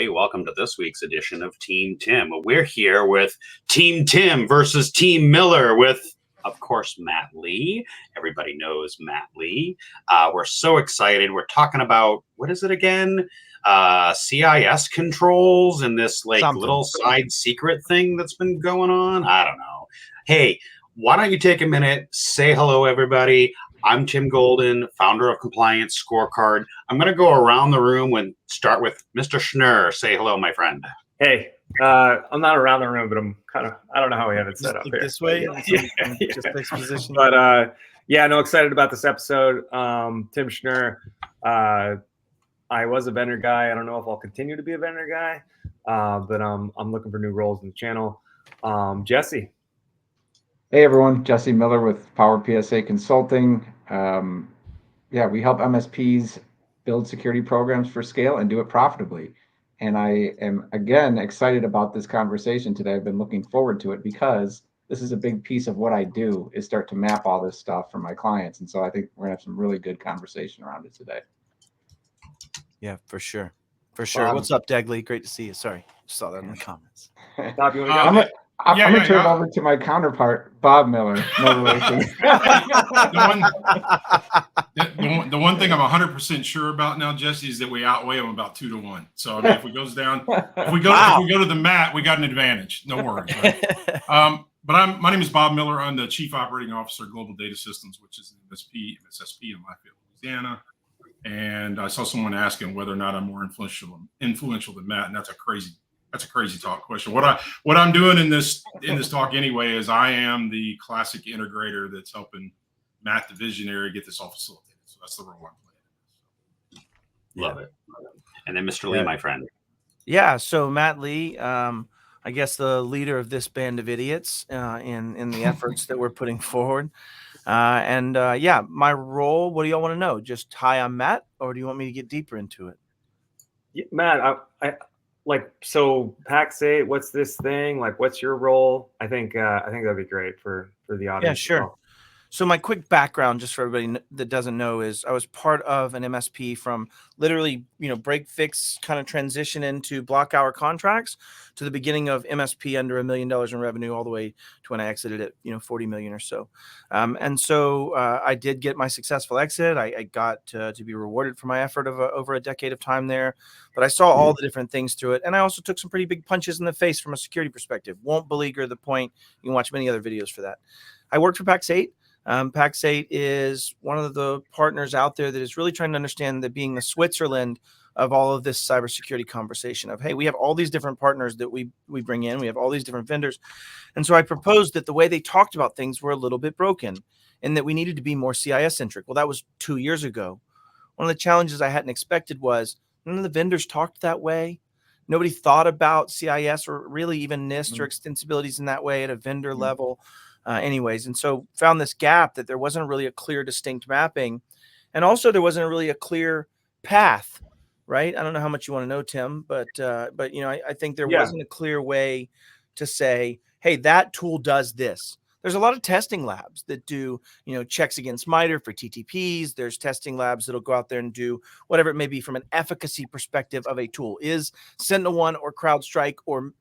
everybody. Welcome to this week's edition of Team Tim. We're here with Team Tim versus Team Miller with, of course, Matt Lee. Everybody knows Matt Lee. We're so excited. We're talking about, what is it again? CIS controls and this little side secret thing that's been going on. I don't know. Hey, why don't you take a minute, say hello, everybody. I'm Tim Golden, founder of Compliance Scorecard. I'm going to go around the room and start with Mr. Schnurr. Say hello, my friend. Hey, I'm not around the room, but I'm kind of, I don't know how we have it set up here. This way? Just takes position. But excited about this episode. Tim Schnurr. I was a vendor guy. I don't know if I'll continue to be a vendor guy, but I'm looking for new roles in the channel. Jesse. Hey everyone, Jesse Miller with Power PSA Consulting. We help MSPs build security programs for scale and do it profitably. And I am, again, excited about this conversation today. I've been looking forward to it because this is a big piece of what I do, is start to map all this stuff for my clients. And so I think we're gonna have some really good conversation around it today. Yeah, for sure. For sure. What's up, Degley? Great to see you. Sorry, just saw that in the comments. Bob, you want to go? I'm going to turn it over to my counterpart, Bob Miller. No relation. The one thing I'm 100% sure about now, Jesse, is that we outweigh them about 2-1. So I mean, if we go to the mat, we got an advantage. No worries. Right? But my name is Bob Miller. I'm the Chief Operating Officer of Global Data Systems, which is an MSSP in Lafayette, Louisiana. And I saw someone asking whether or not I'm more influential than Matt, and that's a crazy talk question. What I'm doing in this talk anyway is I am the classic integrator that's helping Matt, the visionary, get this all facilitated. So that's the role I'm playing. Love it. And then Mr. Lee, my friend. Yeah. So Matt Lee, I guess the leader of this band of idiots in the efforts that we're putting forward. My role. What do y'all want to know? Just hi, I'm Matt, or do you want me to get deeper into it? Yeah, Matt, so Pax8, what's this thing? Like, what's your role? I think that'd be great for the audience. Yeah, sure. So my quick background, just for everybody that doesn't know, is I was part of an MSP from literally, break fix kind of transition into block hour contracts to the beginning of MSP under $1 million in revenue, all the way to when I exited at 40 million or so. I did get my successful exit. I got to be rewarded for my effort of over a decade of time there, but I saw all the different things through it. And I also took some pretty big punches in the face from a security perspective. Won't beleaguer the point. You can watch many other videos for that. I worked for Pax8. Pax8 is one of the partners out there that is really trying to understand that being the Switzerland of all of this cybersecurity conversation of, hey, we have all these different partners that we bring in. We have all these different vendors. And so I proposed that the way they talked about things were a little bit broken and that we needed to be more CIS centric. Well, that was 2 years ago. One of the challenges I hadn't expected was none of the vendors talked that way. Nobody thought about CIS or really even NIST or extensibilities in that way at a vendor level. And so found this gap that there wasn't really a clear, distinct mapping. And also there wasn't really a clear path, right? I don't know how much you want to know, Tim, but I think there wasn't a clear way to say, hey, that tool does this. There's a lot of testing labs that do, checks against MITRE for TTPs. There's testing labs that'll go out there and do whatever it may be from an efficacy perspective of a tool. Is SentinelOne or CrowdStrike or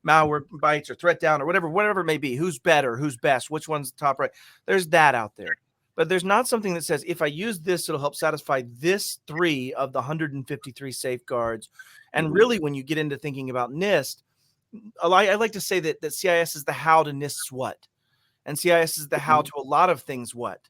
Malwarebytes or ThreatDown or whatever it may be. Who's better? Who's best? Which one's the top right? There's that out there. But there's not something that says, if I use this, it'll help satisfy this 3 of the 153 safeguards. And really, when you get into thinking about NIST, I like to say that CIS is the how to NIST's what. And CIS is the how to a lot of things what,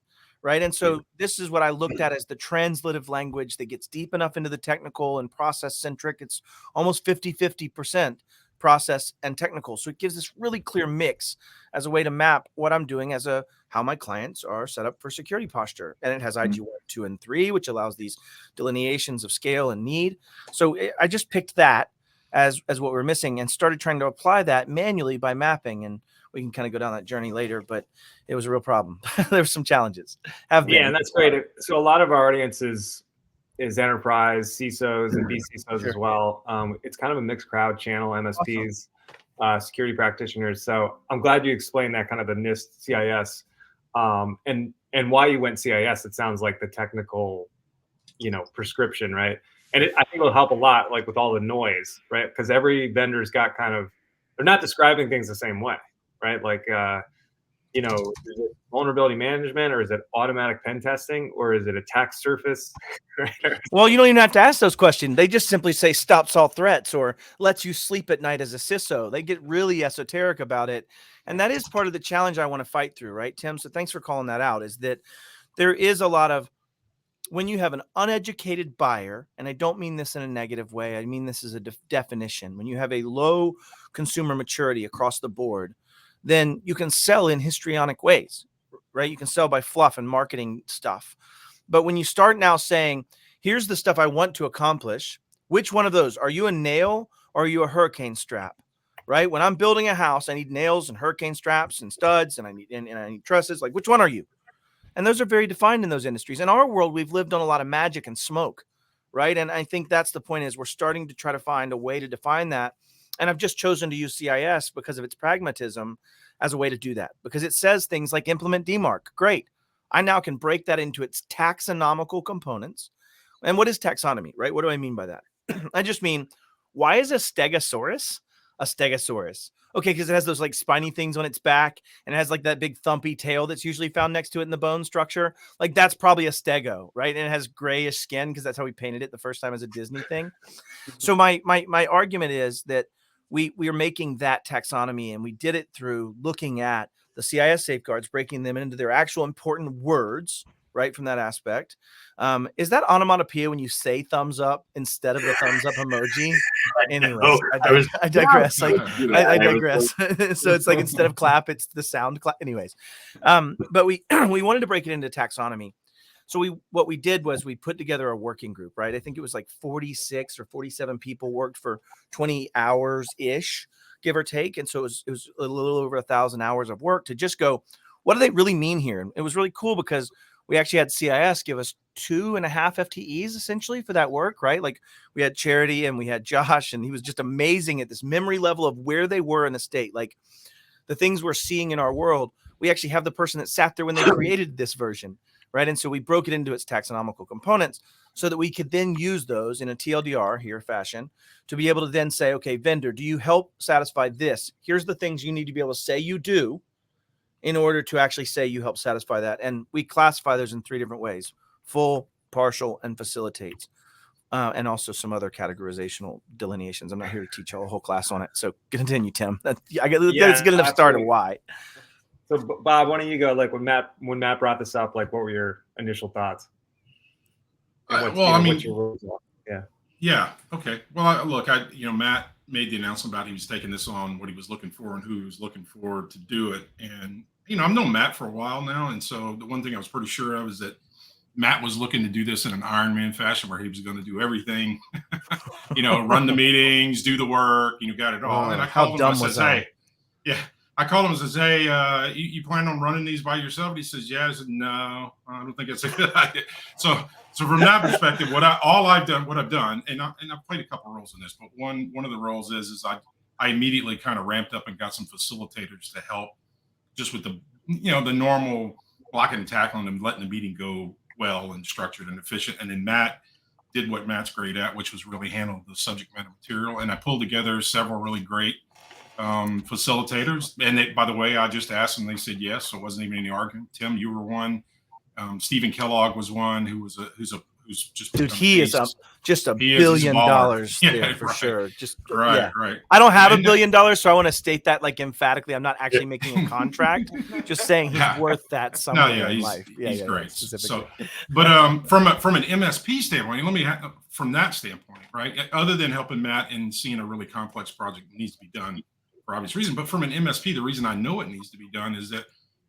right? And so this is what I looked at as the translative language that gets deep enough into the technical and process-centric. It's almost 50-50% process and technical. So it gives this really clear mix as a way to map what I'm doing as how my clients are set up for security posture. And it has IG 1, 2, and 3, which allows these delineations of scale and need. So I just picked that as what we're missing and started trying to apply that manually by mapping. And we can kind of go down that journey later, but it was a real problem. There were some challenges. Yeah, that's great. So a lot of our audience is enterprise, CISOs, and BCISOs as well. It's kind of a mixed crowd channel, MSPs, security practitioners. So I'm glad you explained that kind of the NIST CIS and why you went CIS. It sounds like the technical, prescription, right? and I think it'll help a lot, like with all the noise, right? Because every vendor's got they're not describing things the same way, right? Like, you know, is it vulnerability management, or is it automatic pen testing, or is it attack surface? Well, you don't even have to ask those questions. They just simply say stops all threats or lets you sleep at night as a CISO. They get really esoteric about it. And that is part of the challenge I want to fight through, right, Tim? So thanks for calling that out, is that there is a lot of, when you have an uneducated buyer, and I don't mean this in a negative way, I mean this as a definition. When you have a low consumer maturity across the board, then you can sell in histrionic ways, right? You can sell by fluff and marketing stuff. But when you start now saying, here's the stuff I want to accomplish, which one of those? Are you a nail or are you a hurricane strap, right? When I'm building a house, I need nails and hurricane straps and studs, and I need trusses. Like, which one are you? And those are very defined in those industries. In our world, we've lived on a lot of magic and smoke, right? And I think that's the point, is we're starting to try to find a way to define that. And I've just chosen to use CIS because of its pragmatism as a way to do that, because it says things like implement DMARC. Great. I now can break that into its taxonomical components. And what is taxonomy, right? What do I mean by that? I just mean, why is a stegosaurus a stegosaurus? Okay, because it has those like spiny things on its back, and it has like that big thumpy tail that's usually found next to it in the bone structure. Like, that's probably a stego, right? And it has grayish skin because that's how we painted it the first time as a Disney thing. So my argument is that we are making that taxonomy, and we did it through looking at the CIS safeguards, breaking them into their actual important words, right, from that aspect. Is that onomatopoeia when you say thumbs up instead of the thumbs up emoji? Anyways, I digress. Like, I digress. So it's like, instead of clap, it's the sound clap. Anyways, but we wanted to break it into taxonomy. So what we did was we put together a working group, right? I think it was like 46 or 47 people worked for 20 hours ish, give or take. And so it was a little over 1,000 hours of work to just go, what do they really mean here? And it was really cool because we actually had CIS give us 2.5 FTEs essentially for that work, right? Like, we had Charity and we had Josh, and he was just amazing at this memory level of where they were in the state. Like, the things we're seeing in our world, we actually have the person that sat there when they created this version, right? And so we broke it into its taxonomical components so that we could then use those in a TLDR here fashion to be able to then say, okay, vendor, do you help satisfy this? Here's the things you need to be able to say you do in order to actually say you help satisfy that. And we classify those in 3 different ways: full, partial, and facilitates. And also some other categorizational delineations. I'm not here to teach a whole class on it. So continue, Tim. That's good enough start of why. So Bob, why don't you go? Like, when Matt brought this up, like, what were your initial thoughts? Yeah. Okay. Well, Matt made the announcement about he was taking this on, what he was looking for, and who he was looking for to do it. And, I've known Matt for a while now. And so the one thing I was pretty sure of is that Matt was looking to do this in an Iron Man fashion, where he was going to do everything, run the meetings, do the work, got it all. And I called him and I says, hey, I called him and says, hey, you plan on running these by yourself? And he says, yeah. I said, no, I don't think that's a good idea. So from that perspective, what I've done, and I've played a couple of roles in this, but one of the roles is I immediately kind of ramped up and got some facilitators to help, just with the normal blocking and tackling and letting the meeting go well and structured and efficient. And then Matt did what Matt's great at, which was really handle the subject matter material. And I pulled together several really great facilitators. And by the way, I just asked them, they said yes. So it wasn't even any argument. Tim, you were one. Stephen Kellogg was one who's just, dude, he is just $1 billion there for sure. Just right. I don't have $1 billion, so I want to state that like emphatically. I'm not actually making a contract, just saying he's worth that somewhere in life. He's great. So, but from an MSP standpoint, from that standpoint, right? Other than helping Matt and seeing a really complex project that needs to be done for obvious reason, but from an MSP, the reason I know it needs to be done is that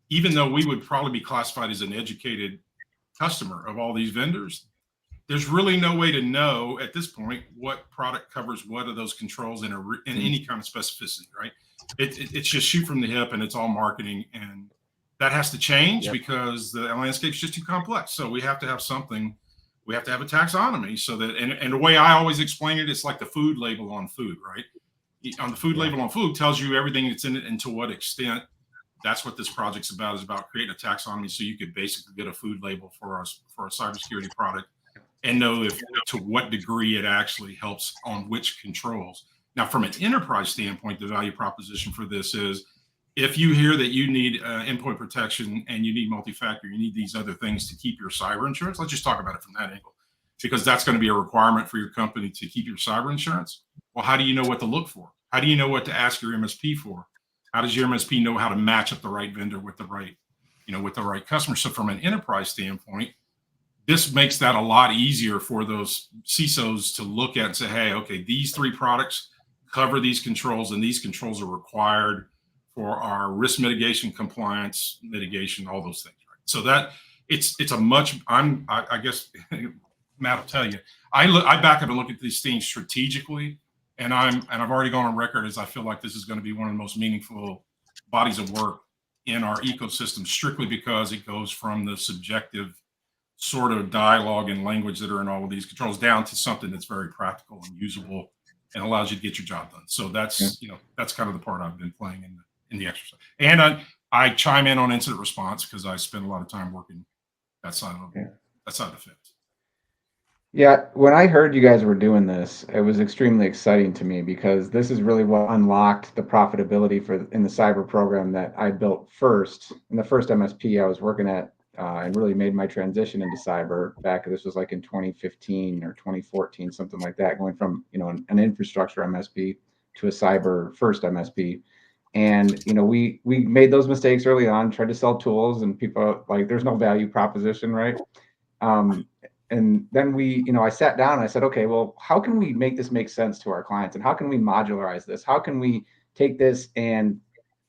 even though we would probably be classified as an educated customer of all these vendors, there's really no way to know at this point what product covers what of those controls in any kind of specificity, right? It's just shoot from the hip, and it's all marketing, and that has to change because the landscape's just too complex. So we have to have something. We have to have a taxonomy so that, and the way I always explain it, it's like the food label on food, right? On the food label on food tells you everything that's in it and to what extent. That's what this project's about, is about creating a taxonomy so you could basically get a food label for a cybersecurity product and know if to what degree it actually helps on which controls. Now, from an enterprise standpoint, the value proposition for this is if you hear that you need endpoint protection and you need multi-factor, you need these other things to keep your cyber insurance. Let's just talk about it from that angle, because that's going to be a requirement for your company to keep your cyber insurance. Well, how do you know what to look for? How do you know what to ask your MSP for? How does your MSP know how to match up the right vendor with the right, with the right customer? So from an enterprise standpoint, this makes that a lot easier for those CISOs to look at and say, hey, okay, these 3 products cover these controls, and these controls are required for our risk mitigation, compliance mitigation, all those things. Right? So that it's a much. I guess Matt will tell you. I back up and look at these things strategically, and I've already gone on record as I feel like this is going to be one of the most meaningful bodies of work in our ecosystem, strictly because it goes from the subjective sort of dialogue and language that are in all of these controls down to something that's very practical and usable and allows you to get your job done. So that's that's kind of the part I've been playing in the exercise. And I chime in on incident response because I spend a lot of time working that side of the fence. Yeah, when I heard you guys were doing this, it was extremely exciting to me because this is really what unlocked the profitability in the cyber program that I built first. In the first MSP I was working at, and really made my transition into cyber back. This was like in 2015 or 2014, something like that, going from an infrastructure MSP to a cyber first MSP. And we made those mistakes early on, tried to sell tools, and people like there's no value proposition, right? And then I sat down and I said, okay, well, how can we make this make sense to our clients? And how can we modularize this? How can we take this and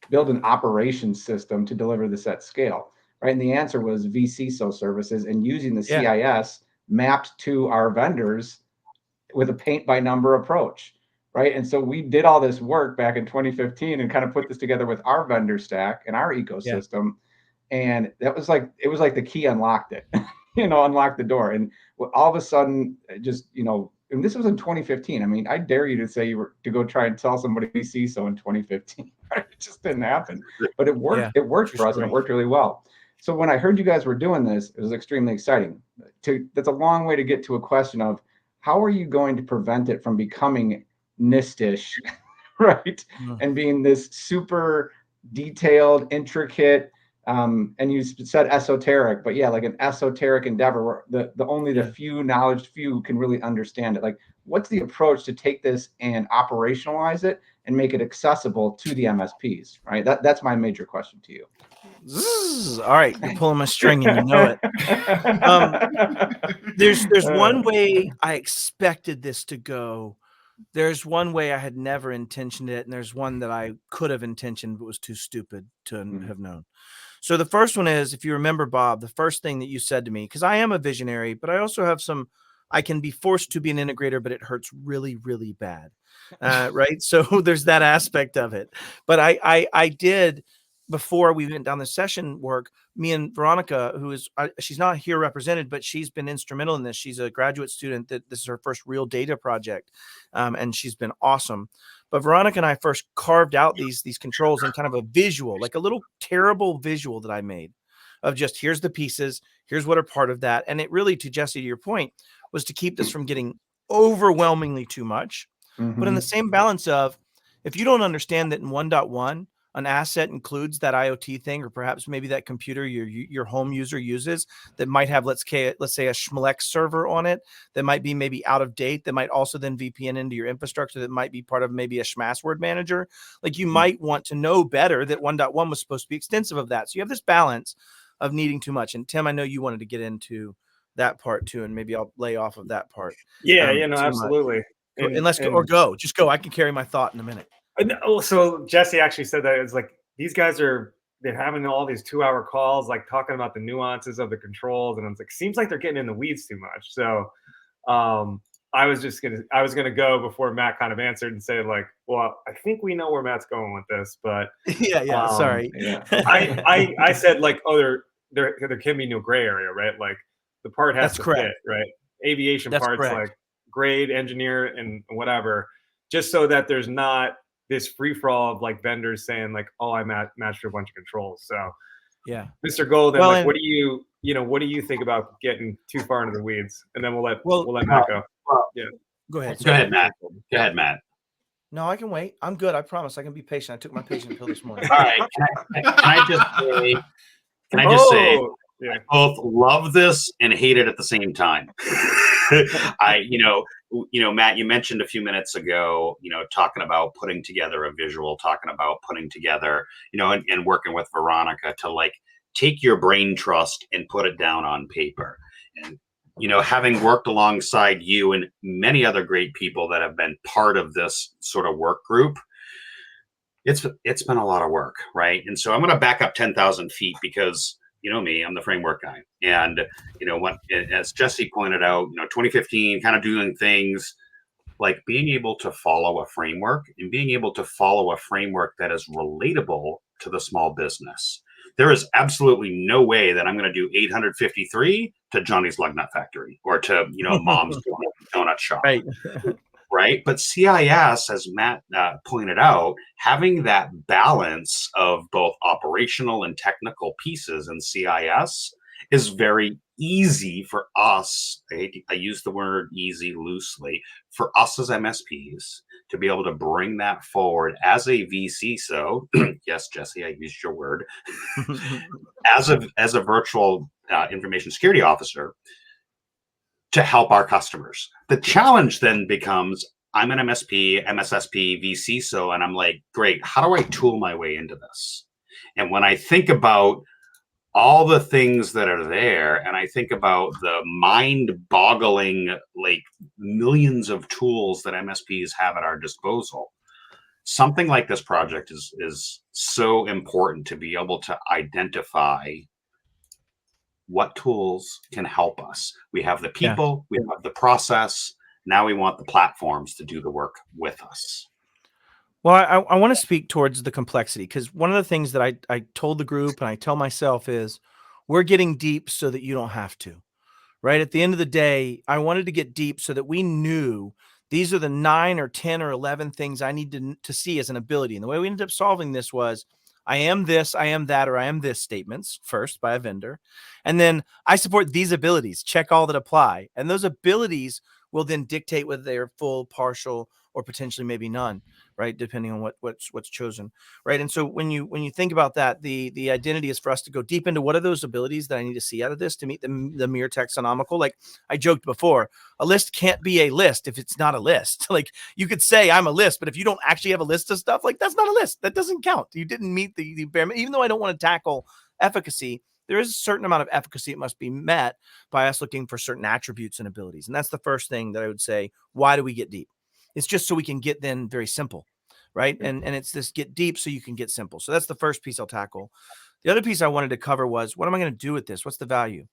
build an operations system to deliver this at scale? Right. And the answer was vCISO services and using the CIS mapped to our vendors with a paint by number approach. Right. And so we did all this work back in 2015 and kind of put this together with our vendor stack and our ecosystem. And it was like the key unlocked it. Unlock the door. And all of a sudden, just, and this was in 2015. I mean, I dare you to say you were to go try and tell somebody CISO in 2015. Right? It just didn't happen. But it worked. It worked for us, and it worked really well. So when I heard you guys were doing this, it was extremely exciting. That's a long way to get to a question of how are you going to prevent it from becoming NIST-ish, right? And being this super detailed, intricate, and you said esoteric, but like an esoteric endeavor where the few can really understand it. Like, what's the approach to take this and operationalize it and make it accessible to the MSPs, right? That's my major question to you. All right, you're pulling my string and you know it. There's one way I expected this to go. There's one way I had never intentioned it, and there's one that I could have intentioned but was too stupid to have known. So the first one is, if you remember, Bob, the first thing that you said to me, because I am a visionary, but I also have I can be forced to be an integrator, but it hurts really, really bad. Right. So there's that aspect of it. But I did, before we went down the session work, me and Veronica, who is, she's not here represented, but she's been instrumental in this. She's a graduate student that this is her first real data project. And she's been awesome. But Veronica and I first carved out these controls in kind of a visual, like a little terrible visual that I made of just, here's the pieces, here's what are part of that. And it really, to Jesse, to your point, was to keep this from getting overwhelmingly too much. But in the same balance of, if you don't understand that in 1.1, an asset includes that IoT thing, or perhaps maybe that computer your home user uses that might have, let's say a Schmelex server on it that might be maybe out of date, that might also then VPN into your infrastructure, that might be part of maybe a Schmassword manager. Like, you might want to know better that 1.1 was supposed to be extensive of that. So you have this balance of needing too much. And Tim, I know you wanted to get into that part too, and maybe I'll lay off of that part. Yeah, absolutely. Just go. I can carry my thought in a minute. So Jesse actually said that it's like they're having all these 2-hour calls, like talking about the nuances of the controls, and it's like, seems like they're getting in the weeds too much. So I was gonna go before Matt kind of answered and say, like, well, I think we know where Matt's going with this, but sorry. I said, like, oh, there can be no gray area, right? Like, the part has to fit, right? Aviation parts, like grade, engineer, and whatever, just so that there's not this free for all of like vendors saying like, oh, I matched a bunch of controls. So yeah, Mr. Golden, what do you what do you think about getting too far into the weeds? And then we'll let Well, Matt go. Go ahead. Go ahead, Matt. Go ahead, Matt. No, I can wait. I'm good. I promise. I can be patient. I took my patient pill this morning. All right. Can I just say, Yeah. I both love this and hate it at the same time. Matt, you mentioned a few minutes ago, talking about putting together a visual, talking about putting together, and working with Veronica to like take your brain trust and put it down on paper. And, having worked alongside you and many other great people that have been part of this sort of work group, it's been a lot of work, right? And so I'm going to back up 10,000 feet because you know me, I'm the framework guy. And, as Jesse pointed out, 2015, kind of doing things like being able to follow a framework and being able to follow a framework that is relatable to the small business. There is absolutely no way that I'm going to do 853 to Johnny's Lug Nut Factory or to, Mom's Donut Shop. Right. Right. But CIS, as Matt pointed out, having that balance of both operational and technical pieces in CIS is very easy for us. I use the word easy loosely for us as MSPs to be able to bring that forward as a VC. So yes, Jesse, I used your word as a virtual information security officer to help our customers. The challenge then becomes I'm an MSP, MSSP, VCISO, and I'm like, great, how do I tool my way into this? And when I think about all the things that are there, and I think about the mind-boggling, like millions of tools that MSPs have at our disposal, something like this project is so important to be able to identify what tools can help us. We have the people, we have the process. Now we want the platforms to do the work with us. Well, I want to speak towards the complexity because one of the things that I told the group and I tell myself is we're getting deep so that you don't have to, right? At the end of the day, I wanted to get deep so that we knew these are the 9 or 10 or 11 things I need to see as an ability. And the way we ended up solving this was I am this, I am that, or I am this statements first by a vendor. And then I support these abilities, check all that apply. And those abilities will then dictate whether they are full, partial, or potentially maybe none, right? Depending on what's chosen, right? And so when you think about that, the identity is for us to go deep into what are those abilities that I need to see out of this to meet the mere taxonomical. Like I joked before, a list can't be a list if it's not a list. Like you could say I'm a list, but if you don't actually have a list of stuff, like that's not a list. That doesn't count. You didn't meet the bare. Even though I don't want to tackle efficacy, there is a certain amount of efficacy that must be met by us looking for certain attributes and abilities. And that's the first thing that I would say. Why do we get deep? It's just so we can get then very simple, right? And it's this get deep so you can get simple. So that's the first piece I'll tackle. The other piece I wanted to cover was, what am I going to do with this? What's the value?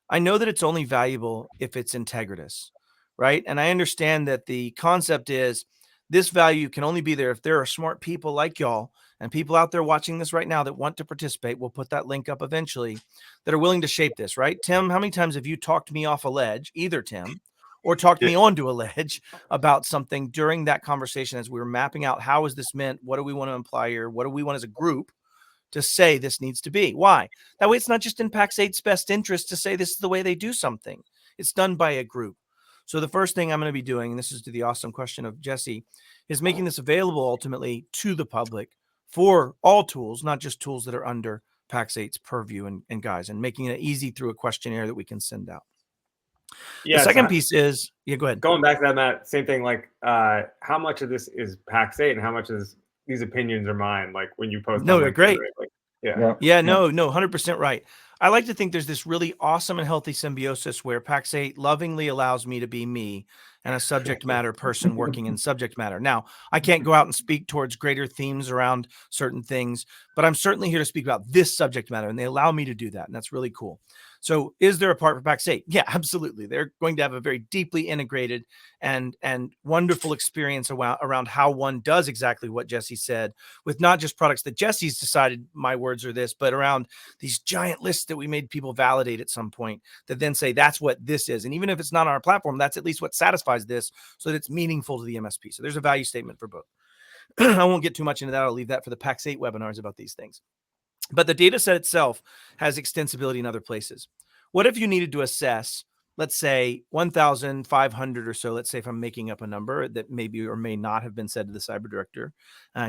I know that it's only valuable if it's integritous, right? And I understand that the concept is this value can only be there if there are smart people like y'all and people out there watching this right now that want to participate. We'll put that link up eventually, that are willing to shape this, right? Tim, how many times have you talked me off a ledge, either Tim, or talked me onto a ledge about something during that conversation as we were mapping out how is this meant? What do we want to imply here? What do we want as a group to say this needs to be? Why? That way it's not just in Pax8's best interest to say this is the way they do something. It's done by a group. So the first thing I'm going to be doing, and this is to the awesome question of Jesse, is making this available ultimately to the public for all tools, not just tools that are under Pax8's purview and guys, and making it easy through a questionnaire that we can send out. Yeah, the second piece is, go ahead. Going back to that, Matt, same thing. Like, how much of this is Pax8 and how much is these opinions are mine? Like when you post. No, they're great. Like, no, 100% right. I like to think there's this really awesome and healthy symbiosis where Pax8 lovingly allows me to be me and a subject matter person working in subject matter. Now, I can't go out and speak towards greater themes around certain things, but I'm certainly here to speak about this subject matter, and they allow me to do that, and that's really cool. So is there a part for Pax8? Yeah, absolutely. They're going to have a very deeply integrated and wonderful experience around how one does exactly what Jesse said, with not just products that Jesse's decided my words are this, but around these giant lists that we made people validate at some point that then say that's what this is. And even if it's not on our platform, that's at least what satisfies this so that it's meaningful to the MSP. So there's a value statement for both. I won't get too much into that. I'll leave that for the Pax8 webinars about these things. But the data set itself has extensibility in other places. What if you needed to assess, let's say 1,500 or so, let's say if I'm making up a number that maybe or may not have been said to the cyber director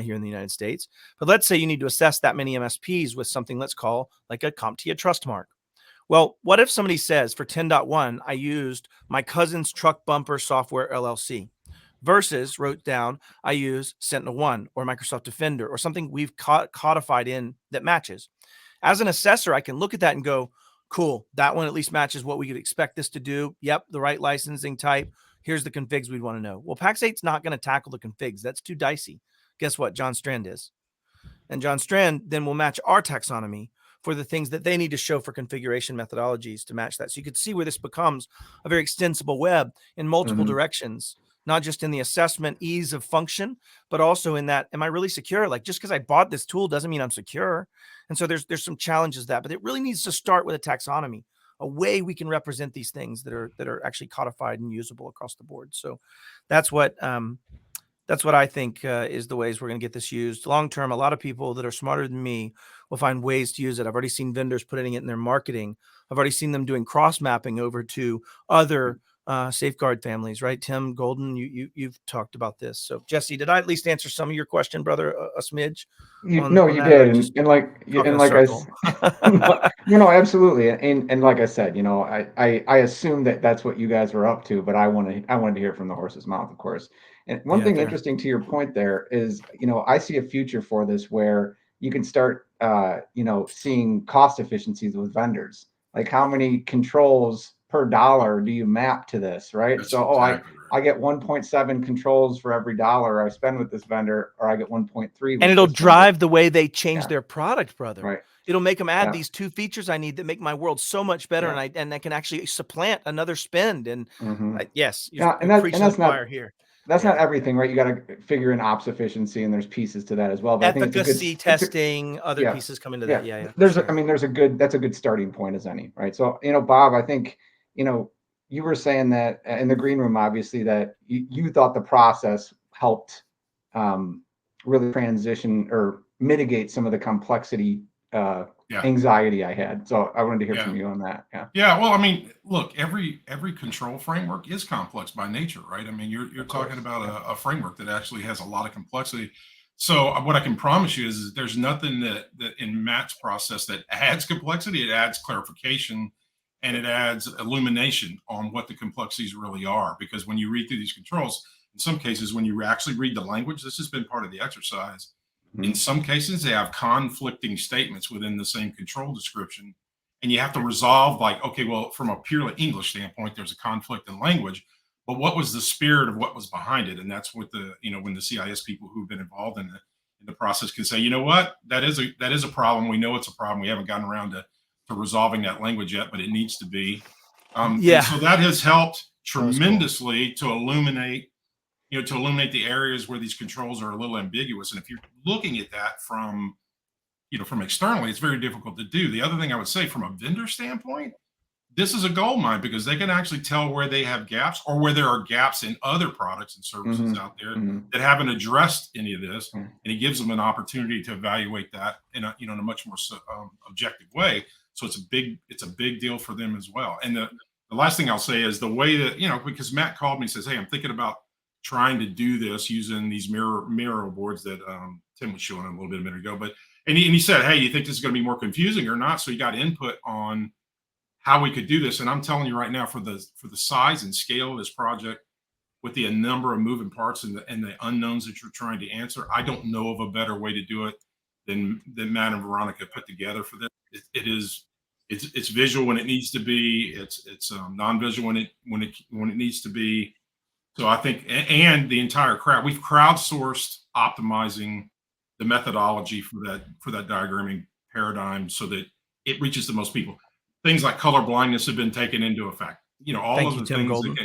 here in the United States, but let's say you need to assess that many MSPs with something let's call like a CompTIA trust mark. Well, what if somebody says for 10.1, I used my cousin's truck bumper software LLC versus wrote down, I use SentinelOne or Microsoft Defender or something we've codified in that matches. As an assessor, I can look at that and go, cool, that one at least matches what we could expect this to do. Yep, the right licensing type. Here's the configs we'd want to know. Well, Pax8's not going to tackle the configs. That's too dicey. Guess what? John Strand is. And John Strand then will match our taxonomy for the things that they need to show for configuration methodologies to match that. So you could see where this becomes a very extensible web in multiple directions, not just in the assessment, ease of function, but also in that, am I really secure? Like just because I bought this tool doesn't mean I'm secure. And so there's some challenges to that, but it really needs to start with a taxonomy, a way we can represent these things that are actually codified and usable across the board. So that's what I think is the ways we're going to get this used long term. A lot of people that are smarter than me will find ways to use it. I've already seen vendors putting it in their marketing. I've already seen them doing cross mapping over to other safeguard families, right? Tim Golden, you've talked about this. So Jesse, did I at least answer some of your question, brother? A smidge? You did, and like absolutely, and like I said, I assume that's what you guys were up to, but I wanted to hear from the horse's mouth, of course. And one thing interesting to your point there is, I see a future for this where you can start, seeing cost efficiencies with vendors. Like how many controls per dollar do you map to this, right? That's So, exactly right. I get 1.7 controls for every dollar I spend with this vendor, or I get 1.3. And it'll drive the way they change their product, brother. Right. It'll make them add these 2 features I need that make my world so much better, and I can actually supplant another spend. And yes, you're preaching the choir here. That's not everything, right? You got to figure in ops efficiency, and there's pieces to that as well. But Efficacy testing, other pieces come into that. Yeah. That's a good starting point as any, right? So, Bob, I think, you were saying that in the green room, obviously, that you thought the process helped really transition or mitigate some of the complexity anxiety I had. So I wanted to hear from you on that. Yeah. Well, I mean, look, every control framework is complex by nature, right? I mean, you're talking about a framework that actually has a lot of complexity. So what I can promise you is there's nothing that in Matt's process that adds complexity. It adds clarification and it adds illumination on what the complexities really are. Because when you read through these controls, in some cases, when you actually read the language, this has been part of the exercise. In some cases, they have conflicting statements within the same control description. And you have to resolve like, okay, well, from a purely English standpoint, there's a conflict in language, but what was the spirit of what was behind it? And that's what when the CIS people who've been involved in the process can say, you know what, that is a problem. We know it's a problem. We haven't gotten around to resolving that language yet, but it needs to be. And so that has helped tremendously to illuminate the areas where these controls are a little ambiguous. And if you're looking at that from externally, it's very difficult to do. The other thing I would say from a vendor standpoint, this is a gold mine because they can actually tell where they have gaps or where there are gaps in other products and services out there that haven't addressed any of this. And it gives them an opportunity to evaluate that in a much more objective way. So it's a big deal for them as well. And the last thing I'll say is the way that, because Matt called me and says, hey, I'm thinking about trying to do this using these mirror boards that Tim was showing a little bit a minute ago. And he said, hey, you think this is going to be more confusing or not? So he got input on how we could do this. And I'm telling you right now, for the size and scale of this project, with the number of moving parts and the unknowns that you're trying to answer, I don't know of a better way to do it than Matt and Veronica put together for this. It's visual when it needs to be. It's non-visual when it needs to be. So I think, and the entire crowd, we've crowdsourced optimizing the methodology for that diagramming paradigm so that it reaches the most people. Things like color blindness have been taken into effect. All of the things.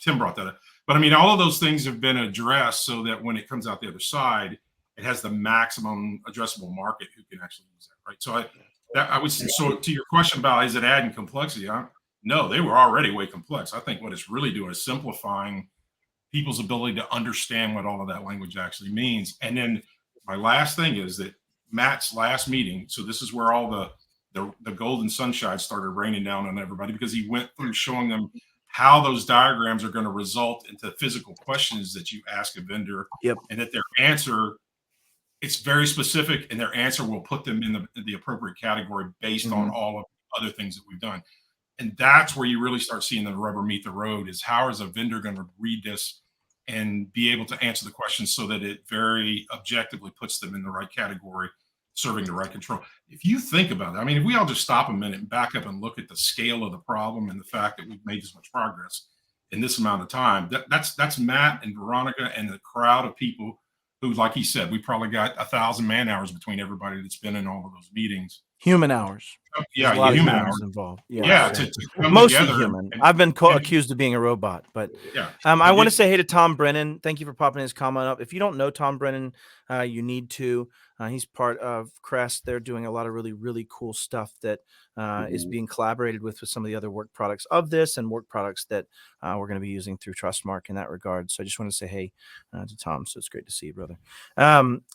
Tim brought that up. But I mean, all of those things have been addressed so that when it comes out the other side, it has the maximum addressable market who can actually use that, right? So so to your question about is it adding complexity? No, they were already way complex. I think what it's really doing is simplifying people's ability to understand what all of that language actually means. And then my last thing is that Matt's last meeting. So this is where all the golden sunshine started raining down on everybody, because he went through showing them how those diagrams are going to result into physical questions that you ask a vendor. Yep. And that their answer, it's very specific, and their answer will put them in the appropriate category based on all of the other things that we've done. And that's where you really start seeing the rubber meet the road, is how is a vendor going to read this and be able to answer the questions so that it very objectively puts them in the right category, serving the right control. If you think about it, I mean, if we all just stop a minute and back up and look at the scale of the problem and the fact that we've made this much progress in this amount of time, that's Matt and Veronica and the crowd of people who, like he said, we probably got 1,000 man hours between everybody that's been in all of those meetings. Human hours. Yeah, There's a lot of human humans hours involved. to come Mostly together human. and- I've been and- accused of being a robot, but Yeah. I want to say hey to Tom Brennan. Thank you for popping his comment up. If you don't know Tom Brennan, you need to. He's part of Crest. They're doing a lot of really, really cool stuff that is being collaborated with some of the other work products of this and work products that we're going to be using through Trustmark in that regard. So I just want to say hey to Tom. So it's great to see you, brother.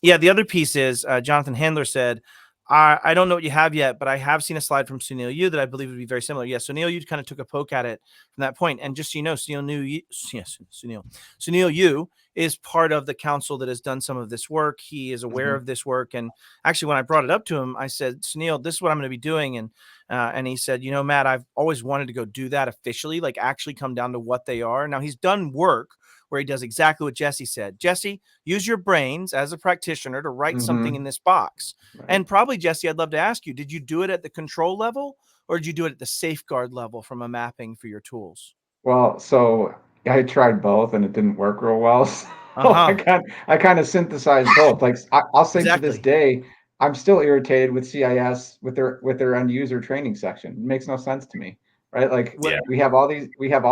Yeah, the other piece is Jonathan Handler said, I don't know what you have yet, but I have seen a slide from Sunil Yu that I believe would be very similar. Yes, Sunil Yu kind of took a poke at it from that point. And just so you know, Sunil Yu is part of the council that has done some of this work. He is aware of this work. And actually, when I brought it up to him, I said, Sunil, this is what I'm going to be doing. And he said, you know, Matt, I've always wanted to go do that officially, like actually come down to what they are. Now, he's done work where he does exactly what Jesse said. Jesse, use your brains as a practitioner to write something in this box. Right. And probably, Jesse, I'd love to ask you, did you do it at the control level or did you do it at the safeguard level from a mapping for your tools? Well, so I tried both and it didn't work real well. So I kind of synthesized both. Like I'll say to this day, I'm still irritated with CIS with their end user training section. It makes no sense to me. Right? Like we have all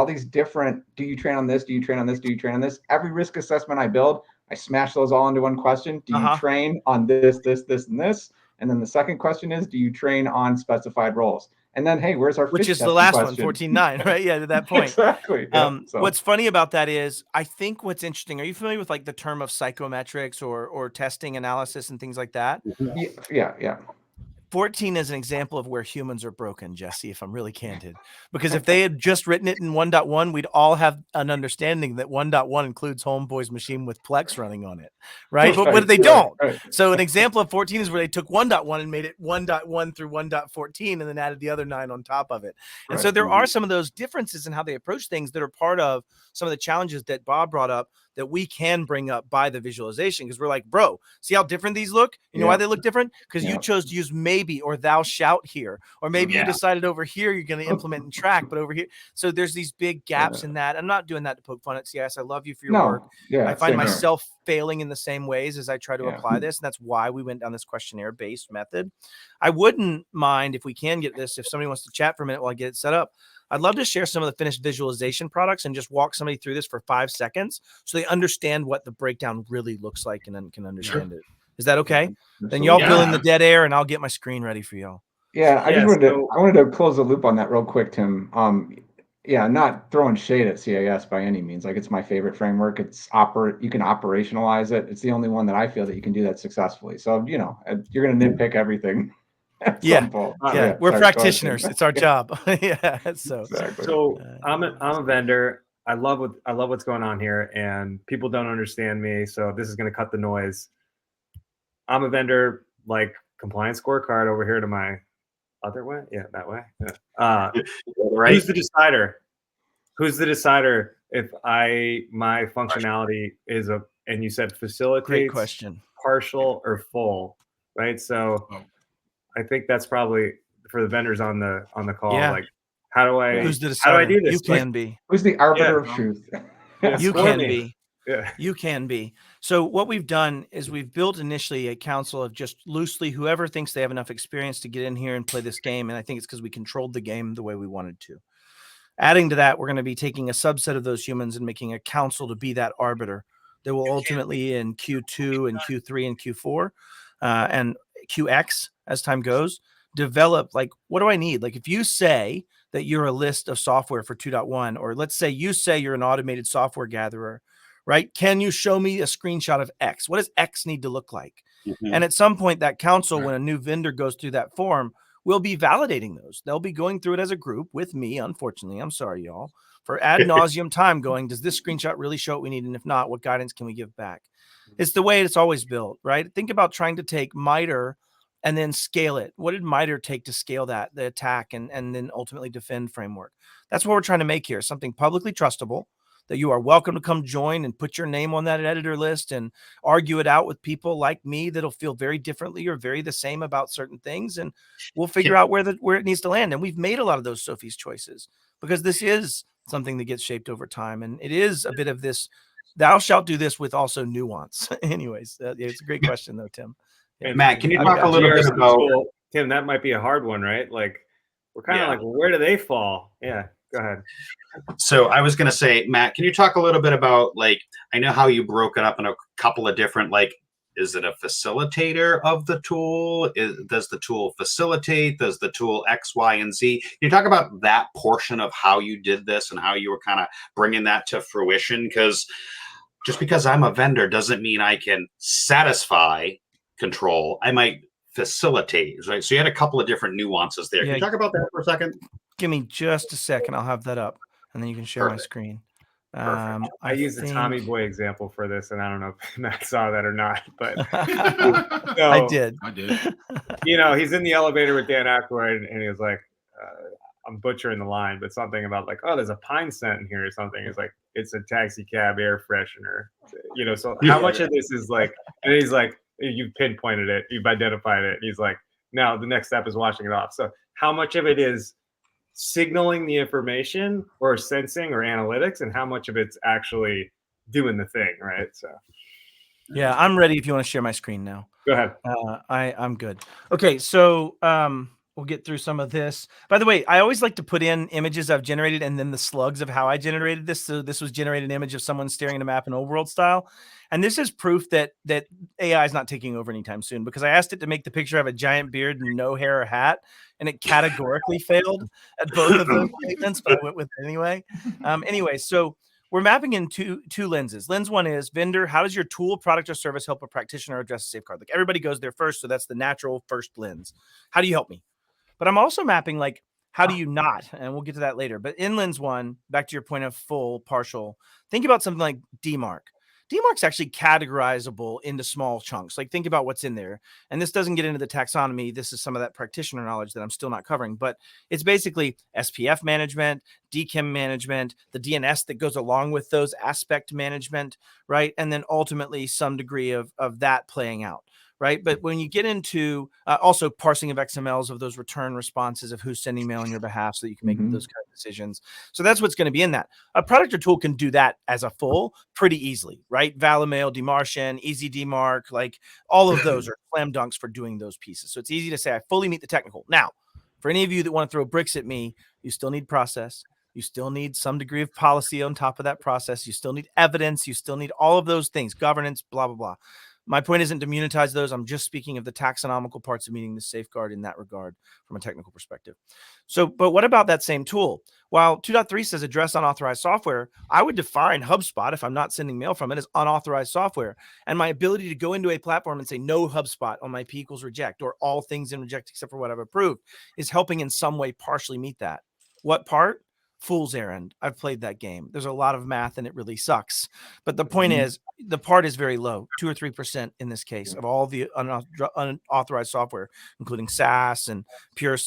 these different, do you train on this? Do you train on this? Do you train on this? Every risk assessment I build, I smash those all into one question. Do you train on this, this, this, and this? And then the second question is, do you train on specified roles? And then, hey, where's our which is the last question? 14.9, right? Yeah, to that point. Exactly. Yeah, what's funny about that is, I think what's interesting, are you familiar with like the term of psychometrics or testing analysis and things like that? Yeah. 14 is an example of where humans are broken, Jesse, if I'm really candid. Because if they had just written it in 1.1, we'd all have an understanding that 1.1 includes Homeboy's machine with Plex running on it, right? But they don't. Right. So an example of 14 is where they took 1.1 and made it 1.1 through 1.14 and then added the other 9 on top of it. And so there are some of those differences in how they approach things that are part of some of the challenges that Bob brought up that we can bring up by the visualization, because we're like, bro, see how different these look? You know why they look different? Because you chose to use maybe or thou shalt here, or maybe you decided over here you're going to implement and track, but over here. So there's these big gaps in that. I'm not doing that to poke fun at CIS. I love you for your work. I find myself failing in the same ways as I try to apply this. And that's why we went down this questionnaire-based method. I wouldn't mind if we can get this, if somebody wants to chat for a minute while I get it set up. I'd love to share some of the finished visualization products and just walk somebody through this for 5 seconds so they understand what the breakdown really looks like and then can understand it. Is that okay? Then y'all fill in the dead air and I'll get my screen ready for y'all. Yeah, I wanted to close the loop on that real quick, Tim. Not throwing shade at CIS by any means. Like, it's my favorite framework. You can operationalize it. It's the only one that I feel that you can do that successfully. So, you're going to nitpick everything. We're practitioners. It's our job. So I'm a vendor. I love what's going on here, and people don't understand me. So this is going to cut the noise. I'm a vendor, like compliance scorecard over here to my other way. Yeah, that way. Yeah. Right. Who's the decider? Who's the decider if my functionality is and you said facilitates, great question, partial or full, right? So I think that's probably for the vendors on the call. Yeah. Like, how do I do this? You can be. Who's the arbiter of truth? You can be. Yeah. You can be. So what we've done is we've built initially a council of just loosely whoever thinks they have enough experience to get in here and play this game. And I think it's because we controlled the game the way we wanted to. Adding to that, we're going to be taking a subset of those humans and making a council to be that arbiter that will ultimately in Q2 and Q3 and Q4 and QX as time goes, develop like, what do I need? Like, if you say that you're a list of software for 2.1, or let's say you say you're an automated software gatherer, right? Can you show me a screenshot of X? What does X need to look like? Mhm. And at some point, that council, when a new vendor goes through that form, will be validating those. They'll be going through it as a group with me, unfortunately. I'm sorry, y'all, for ad nauseum time going, does this screenshot really show what we need? And if not, what guidance can we give back? It's the way it's always built, right? Think about trying to take MITRE and then scale it. What did MITRE take to scale that, the attack and then ultimately defend framework? That's what we're trying to make here, something publicly trustable that you are welcome to come join and put your name on that editor list and argue it out with people like me that'll feel very differently or very the same about certain things. And we'll figure out where it needs to land. And we've made a lot of those Sophie's choices because this is something that gets shaped over time. And it is a bit of this, thou shalt do this with also nuance. Anyways, it's a great question though, Tim. Yeah. Matt, can you talk a little bit about Tim? That might be a hard one, right? Like we're kind of like, well, where do they fall? Yeah, go ahead. So I was going to say, Matt, can you talk a little bit about, like, I know how you broke it up in a couple of different, like, is it a facilitator of the tool? Does the tool facilitate? Does the tool X, Y, and Z? Can you talk about that portion of how you did this and how you were kind of bringing that to fruition? Because just because I'm a vendor doesn't mean I can satisfy control. I might facilitate, right? So you had a couple of different nuances there. Can you talk about that for a second? Give me just a second. I'll have that up, and then you can share my screen. I use the Tommy Boy example for this, and I don't know if Matt saw that or not, but so, I did. You know, he's in the elevator with Dan Aykroyd, and he was like, I'm butchering the line, but something about like, oh, there's a pine scent in here or something. It's like, it's a taxi cab air freshener, you know. So how much of this is like, and he's like, you've pinpointed it, you've identified it. And he's like, now the next step is washing it off. So how much of it is signaling the information or sensing or analytics, and how much of it's actually doing the thing, right? So yeah, I'm ready if you want to share my screen now. Go ahead. I'm good. Okay, so we'll get through some of this. By the way, I always like to put in images I've generated and then the slugs of how I generated this. So this was generated an image of someone staring at a map in old world style. And this is proof that AI is not taking over anytime soon, because I asked it to make the picture of a giant beard and no hair or hat, and it categorically failed at both of those statements, but I went with it anyway. Anyway, so we're mapping in two lenses. Lens one is vendor. How does your tool, product, or service help a practitioner address a safeguard? Like everybody goes there first, so that's the natural first lens. How do you help me? But I'm also mapping like, how do you not? And we'll get to that later. But in lens one, back to your point of full, partial, think about something like DMARC. DMARC's actually categorizable into small chunks. Like think about what's in there. And this doesn't get into the taxonomy. This is some of that practitioner knowledge that I'm still not covering, but it's basically SPF management, DKIM management, the DNS that goes along with those, aspect management, right? And then ultimately some degree of that playing out. Right. But when you get into also parsing of XMLs of those return responses of who's sending mail on your behalf so that you can make those kind of decisions. So that's what's going to be in that. A product or tool can do that as a full pretty easily. Right. Valimail, Demartian, Easy DMARC, like all of those are slam dunks for doing those pieces. So it's easy to say I fully meet the technical. Now, for any of you that want to throw bricks at me, you still need process. You still need some degree of policy on top of that process. You still need evidence. You still need all of those things, governance, blah, blah, blah. My point isn't to immunize those. I'm just speaking of the taxonomical parts of meeting the safeguard in that regard from a technical perspective. So, but what about that same tool? While 2.3 says address unauthorized software, I would define HubSpot, if I'm not sending mail from it, as unauthorized software. And my ability to go into a platform and say no HubSpot on my P equals reject, or all things in reject except for what I've approved, is helping in some way partially meet that. What part? Fool's errand. I've played that game. There's a lot of math and it really sucks. But the point is, the part is very low, 2 or 3% in this case of all the unauthorized software, including SaaS and pure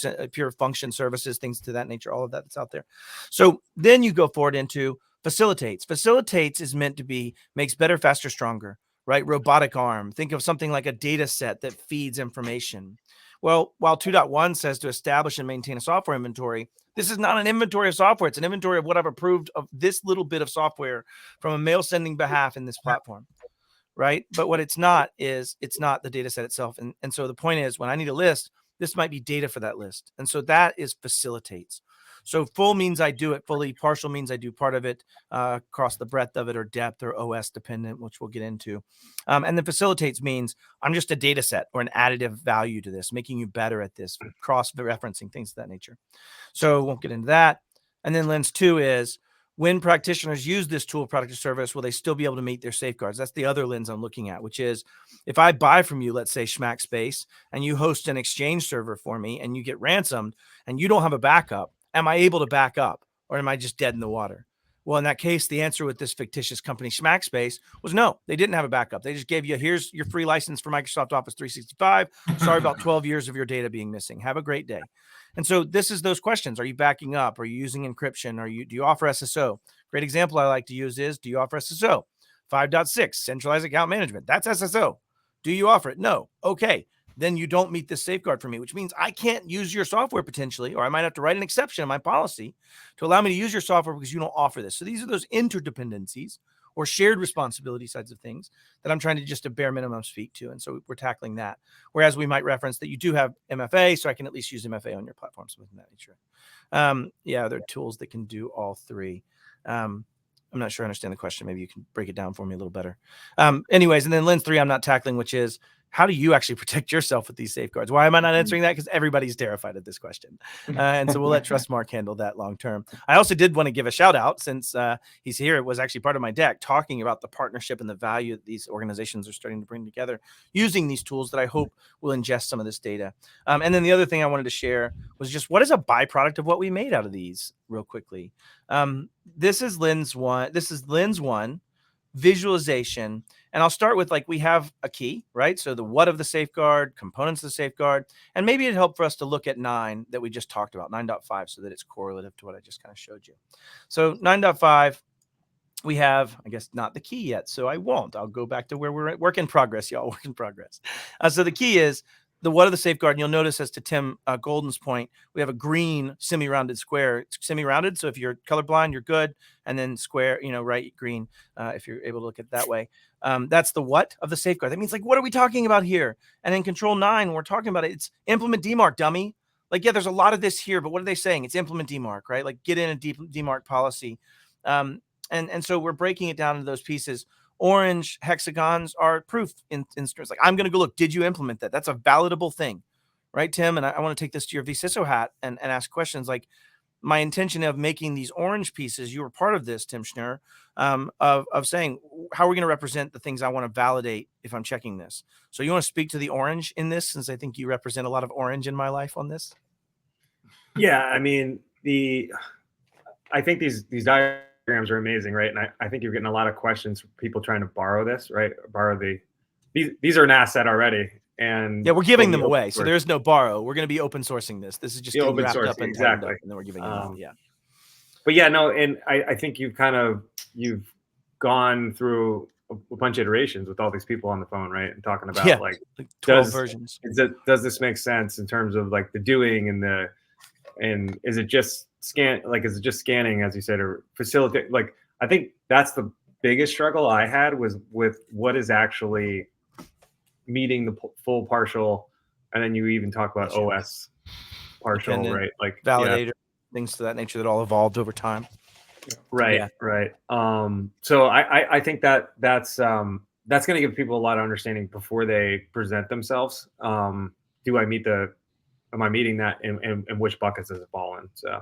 function services, things to that nature, all of that's out there. So then you go forward into facilitates. Facilitates is meant to be makes better, faster, stronger, right? Robotic arm. Think of something like a data set that feeds information. Well, while 2.1 says to establish and maintain a software inventory, this is not an inventory of software. It's an inventory of what I've approved of this little bit of software from a mail sending behalf in this platform, right? But what it's not is it's not the data set itself. And so the point is, when I need a list, this might be data for that list. And so that is facilitates. So full means I do it fully. Partial means I do part of it across the breadth of it, or depth, or OS dependent, which we'll get into. And then facilitates means I'm just a data set or an additive value to this, making you better at this, cross-referencing, things of that nature. So won't get into that. And then lens 2 is when practitioners use this tool, product or service, will they still be able to meet their safeguards? That's the other lens I'm looking at, which is if I buy from you, let's say Schmack Space, and you host an Exchange server for me and you get ransomed and you don't have a backup, am I able to back up or am I just dead in the water? Well, in that case, the answer with this fictitious company, Schmack Space, was no, they didn't have a backup. They just gave you, here's your free license for Microsoft Office 365. Sorry about 12 years of your data being missing. Have a great day. And so this is those questions. Are you backing up? Are you using encryption? Do you offer SSO? Great example I like to use is, do you offer SSO? 5.6, centralized account management. That's SSO. Do you offer it? No. Okay. Then you don't meet this safeguard for me, which means I can't use your software potentially, or I might have to write an exception in my policy to allow me to use your software because you don't offer this. So these are those interdependencies or shared responsibility sides of things that I'm trying to just a bare minimum speak to. And so we're tackling that. Whereas we might reference that you do have MFA, so I can at least use MFA on your platform, something of that nature. Yeah, there are tools that can do all three. I'm not sure I understand the question. Maybe you can break it down for me a little better. Anyways, and then lens 3 I'm not tackling, which is, how do you actually protect yourself with these safeguards? Why am I not answering that? Because everybody's terrified of this question. And so we'll let Trustmark handle that long term. I also did want to give a shout out, since he's here. It was actually part of my deck talking about the partnership and the value that these organizations are starting to bring together using these tools that I hope will ingest some of this data. And then the other thing I wanted to share was just what is a byproduct of what we made out of these real quickly. This is lens 1. This is lens 1. Visualization. And I'll start with, like, we have a key, right? So the what of the safeguard, components of the safeguard, and maybe it'd help for us to look at 9 that we just talked about, 9.5, so that it's correlative to what I just kind of showed you. So 9.5, we have, I guess, not the key yet, so I won't. I'll go back to where we're at. Work in progress, y'all, work in progress. So the key is the what of the safeguard, and you'll notice, as to Tim Golden's point, we have a green semi-rounded square. It's semi-rounded, so if you're colorblind, you're good. And then square, right, green, if you're able to look at it that way. That's the what of the safeguard. That means, like, what are we talking about here? And in Control 9, when we're talking about it, it's implement DMARC, dummy. Like, yeah, there's a lot of this here, but what are they saying? It's implement DMARC, right? Like, get in a DMARC policy. And so we're breaking it down into those pieces. Orange hexagons are proof instruments. Like, I'm going to go look, did you implement that? That's a validable thing, right, Tim? And I want to take this to your vCISO hat and ask questions like, my intention of making these orange pieces, you were part of this, Tim Schnurr, of saying, how are we going to represent the things I want to validate if I'm checking this? So you want to speak to the orange in this, since I think you represent a lot of orange in my life on this? Yeah, I mean, I think these diagrams are amazing, right? And I think you're getting a lot of questions from people trying to borrow this, right? These are an asset already. And yeah, we're giving them away. So there is no borrow. We're going to be open sourcing this. This is just getting wrapped up and exactly. And then we're giving them out. Yeah. But yeah, no, and I think you've gone through a bunch of iterations with all these people on the phone, right? And talking about like 12 versions. Does this make sense in terms of like the doing and is it just is it just scanning, as you said, or facilitate? Like, I think that's the biggest struggle I had was with what is actually meeting the full partial, and then you even talk about OS partial, right? Like validator, things to that nature that all evolved over time. Right. So I think that's going to give people a lot of understanding before they present themselves. Am I meeting that, and which buckets does it fall in? So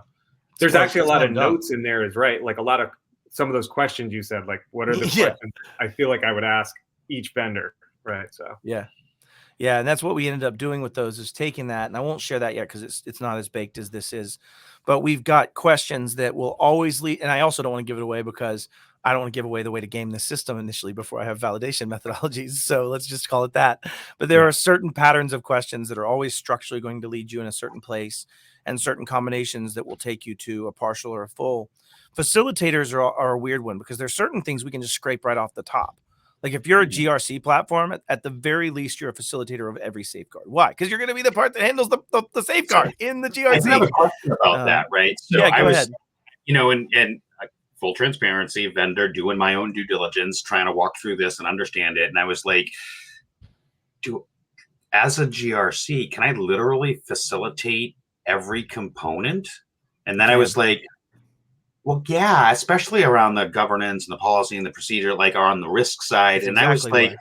there's actually a lot of notes in there, is right. Like some of those questions you said, like, what are the questions I feel like I would ask each vendor? Right. So yeah, and that's what we ended up doing with those, is taking that, and I won't share that yet because it's not as baked as this is, but we've got questions that will always lead. And I also don't want to give it away because I don't want to give away the way to game the system initially before I have validation methodologies. So let's just call it that. But there are certain patterns of questions that are always structurally going to lead you in a certain place, and certain combinations that will take you to a partial or a full. Facilitators are a weird one, because there's certain things we can just scrape right off the top. Like, if you're a GRC platform, at the very least, you're a facilitator of every safeguard. Why? Because you're going to be the part that handles the safeguard in the GRC. I have a question about that, right? So yeah, go ahead. And full transparency, vendor, doing my own due diligence, trying to walk through this and understand it. And I was like, as a GRC, can I literally facilitate every component? And then I was like, well, yeah, especially around the governance and the policy and the procedure, like on the risk side. That's and I was like,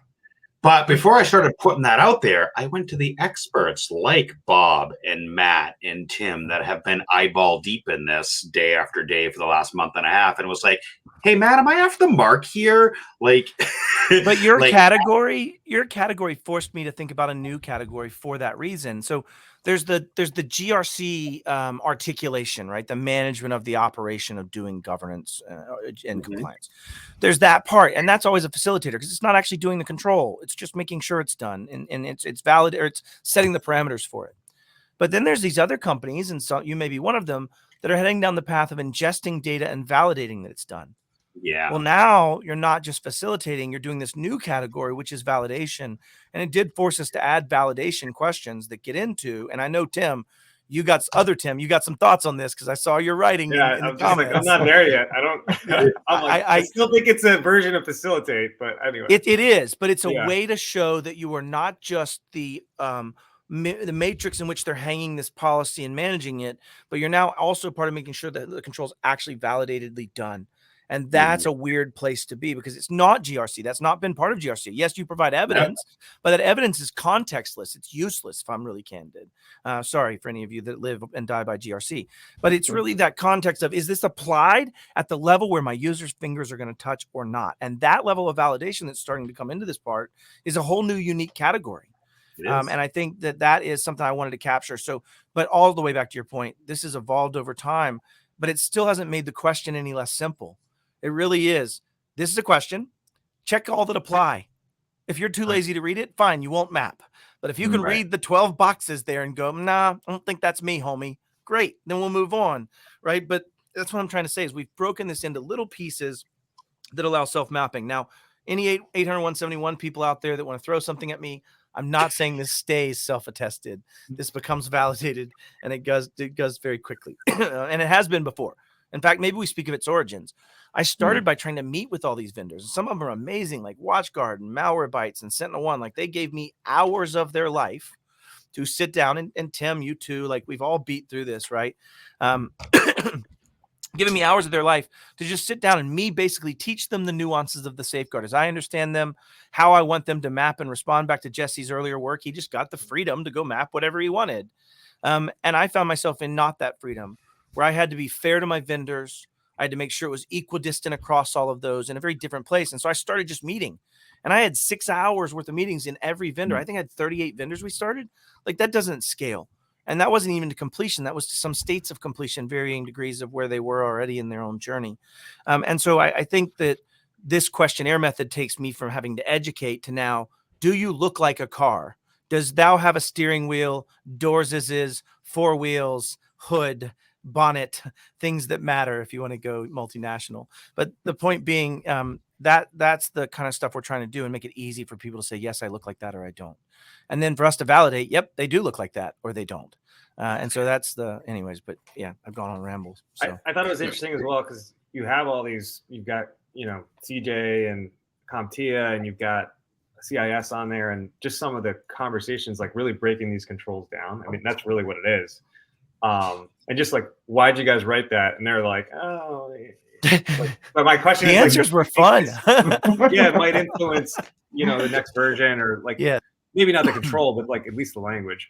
But before I started putting that out there, I went to the experts like Bob and Matt and Tim that have been eyeball deep in this day after day for the last month and a half, and was like, "Hey, Matt, am I off the mark here?" Like, but your like, category forced me to think about a new category for that reason. So there's the GRC articulation, right? The management of the operation of doing governance and compliance. There's that part, and that's always a facilitator because it's not actually doing the control. It's just making sure it's done and it's valid, or it's setting the parameters for it. But then there's these other companies, and so you may be one of them, that are heading down the path of ingesting data and validating that it's done. yeah. Well, now you're not just facilitating, you're doing this new category, which is validation. And it did force us to add validation questions that get into, and I know, Tim, you got some thoughts on this because I saw your writing in the comments. I'm not there yet. I still think it's a version of facilitate, but anyway. It is, but it's a way to show that you are not just the matrix in which they're hanging this policy and managing it, but you're now also part of making sure that the control's actually validatedly done. And that's a weird place to be because it's not GRC. That's not been part of GRC. Yes, you provide evidence, but that evidence is contextless. It's useless, if I'm really candid. Sorry for any of you that live and die by GRC. But it's really that context of, is this applied at the level where my user's fingers are going to touch or not? And that level of validation that's starting to come into this part is a whole new unique category. And I think that is something I wanted to capture. So, but all the way back to your point, this has evolved over time, but it still hasn't made the question any less simple. It really is. This is a question. Check all that apply. If you're too lazy to read it, fine, you won't map. But if you can read the 12 boxes there and go, nah, I don't think that's me, homie. Great. Then we'll move on. Right. But that's what I'm trying to say is we've broken this into little pieces that allow self-mapping. Now, any 800-171 people out there that want to throw something at me, I'm not saying this stays self-attested. This becomes validated, and it goes very quickly. And it has been before. In fact, maybe we speak of its origins. I started by trying to meet with all these vendors. And some of them are amazing, like WatchGuard and Malwarebytes and SentinelOne. Like, they gave me hours of their life to sit down, and Tim, you too, like, we've all beat through this, right? Giving me hours of their life to just sit down and me basically teach them the nuances of the safeguard as I understand them, how I want them to map and respond. Back to Jesse's earlier work, he just got the freedom to go map whatever he wanted. And I found myself in not that freedom, where I had to be fair to my vendors. I had to make sure it was equidistant across all of those in a very different place. And so I started just meeting, and I had 6 hours worth of meetings in every vendor. I think I had 38 vendors we started. Like, that doesn't scale. And that wasn't even to completion. That was to some states of completion, varying degrees of where they were already in their own journey. And so I think that this questionnaire method takes me from having to educate to now, do you look like a car? Does thou have a steering wheel, doors is, four wheels, hood, bonnet, things that matter if you want to go multinational. But the point being that's the kind of stuff we're trying to do and make it easy for people to say, yes, I look like that, or I don't. And then for us to validate, yep, they do look like that, or they don't. And so that's anyways, but yeah, I've gone on rambles. So. I thought it was interesting as well, because you have all these, you've got, CJ and CompTIA, and you've got CIS on there, and just some of the conversations, like really breaking these controls down. I mean, that's really what it is. And just like, why'd you guys write that? And they're like, oh, but my question the is, answers were fun. Yeah, it might influence, the next version, or like, maybe not the control, but like at least the language.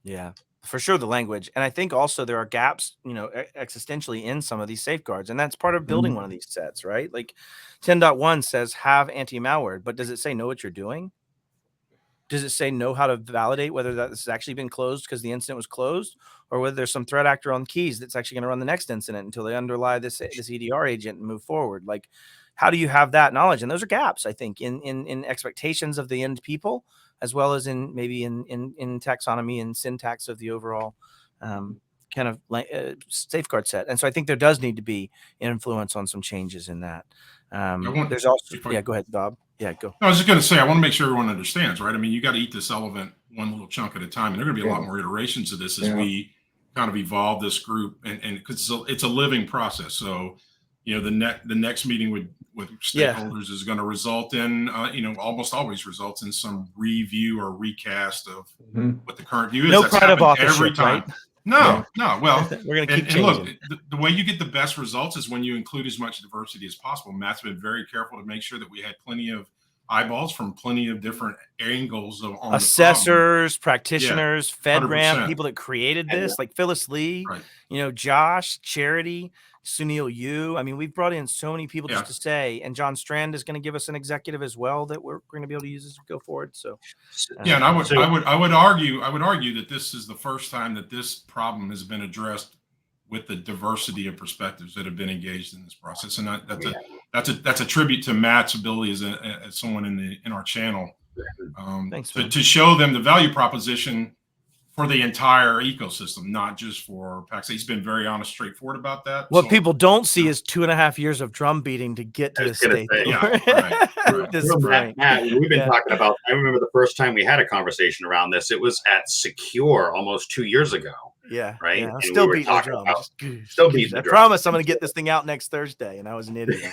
Yeah, for sure, the language. And I think also there are gaps, existentially in some of these safeguards. And that's part of building one of these sets, right? Like 10.1 says have anti-malware, but does it say know what you're doing? Does it say know how to validate whether that's actually been closed because the incident was closed, or whether there's some threat actor on keys that's actually going to run the next incident until they underlie this EDR agent and move forward? Like, how do you have that knowledge? And those are gaps, I think, in expectations of the end people, as well as in maybe in taxonomy and syntax of the overall kind of safeguard set. And so I think there does need to be influence on some changes in that. There's also, go ahead, Bob. Yeah, go. I was just going to say, I want to make sure everyone understands, right? I mean, you got to eat this elephant one little chunk at a time, and there are going to be a lot more iterations of this as we kind of evolve this group, and because it's a living process. So, the next meeting with stakeholders is going to result in, almost always results in some review or recast of what the current view is. No pride of authorship every time. Right? No. Well, we're going to keep changing. And look, the way you get the best results is when you include as much diversity as possible. Matt's been very careful to make sure that we had plenty of eyeballs from plenty of different angles on the problem. Assessors, practitioners, FedRAMP, 100%. people that created this, like Phyllis Lee, Right. Josh, Charity, Sunil Yu. I mean, we've brought in so many people just to say, and John Strand is going to give us an executive as well that we're going to be able to use as we go forward. So, yeah, and I would argue that this is the first time that this problem has been addressed with the diversity of perspectives that have been engaged in this process, and that's a tribute to Matt's ability as someone in our channel Thanks, to show them the value proposition for the entire ecosystem, not just for PAX. He's been very honest, straightforward about that. What people don't see is 2.5 years of drum beating to get to this state. Matt, we've been talking about. I remember the first time we had a conversation around this. It was at Secure almost 2 years ago. Yeah. Right. Yeah, I'm still beating the drum. I promise I'm going to get this thing out next Thursday, and I was an idiot.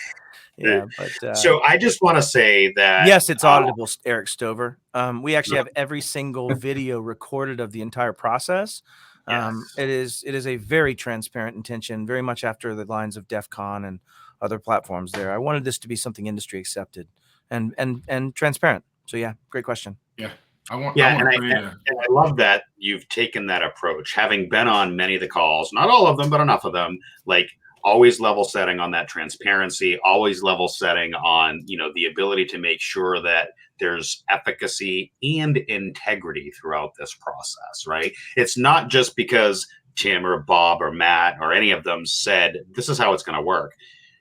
Yeah, but so I just want to say that yes, it's auditable, Eric Stover. We actually have every single video recorded of the entire process. It is a very transparent intention, very much after the lines of DEF CON and other platforms there. I wanted this to be something industry accepted and transparent. So yeah, great question. Yeah. I love that you've taken that approach, having been on many of the calls, not all of them, but enough of them, like always level setting on that transparency, always level setting on, the ability to make sure that there's efficacy and integrity throughout this process, right? It's not just because Tim or Bob or Matt or any of them said, this is how it's going to work.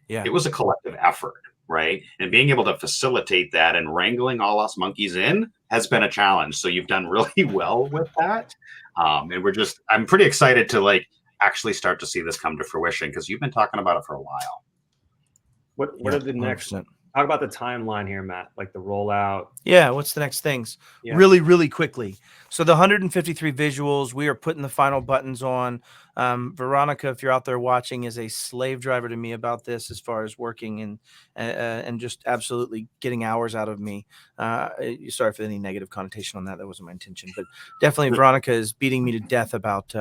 Yeah. It was a collective effort, right? And being able to facilitate that and wrangling all us monkeys in has been a challenge. So you've done really well with that. And I'm pretty excited to actually start to see this come to fruition because you've been talking about it for a while. What are the next? 100%. Talk about the timeline here, Matt, like the rollout. Yeah, what's the next things? Yeah. Really, really quickly. So the 153 visuals, we are putting the final buttons on. Veronica, if you're out there watching, is a slave driver to me about this as far as working and just absolutely getting hours out of me. Sorry for any negative connotation on that. That wasn't my intention, but definitely Veronica is beating me to death about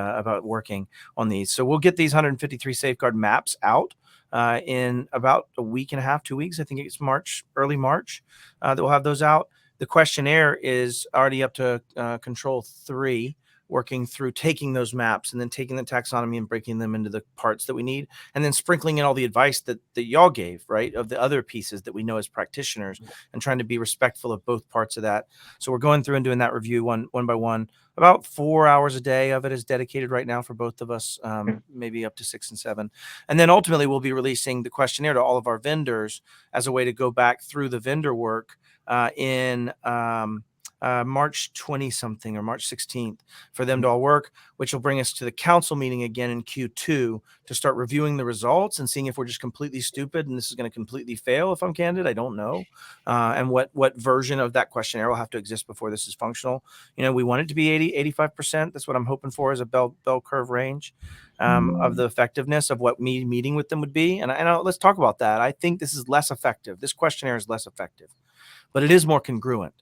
working on these. So we'll get these 153 safeguard maps out in about a week and a half, 2 weeks. I think it's early March that we'll have those out. The questionnaire is already up to control 3, working through taking those maps and then taking the taxonomy and breaking them into the parts that we need, and then sprinkling in all the advice that y'all gave, right, of the other pieces that we know as practitioners, and trying to be respectful of both parts of that. So we're going through and doing that review one by one. About 4 hours a day of it is dedicated right now for both of us, maybe up to 6 and 7. And then ultimately we'll be releasing the questionnaire to all of our vendors as a way to go back through the vendor work in March 20 something or March 16th for them to all work, which will bring us to the council meeting again in Q2 to start reviewing the results and seeing if we're just completely stupid and this is going to completely fail. If I'm candid, I don't know. And what version of that questionnaire will have to exist before this is functional. We want it to be 85%. That's what I'm hoping for, is a bell curve range of the effectiveness of what me meeting with them would be. And let's talk about that. I think this is less effective. This questionnaire is less effective, but it is more congruent.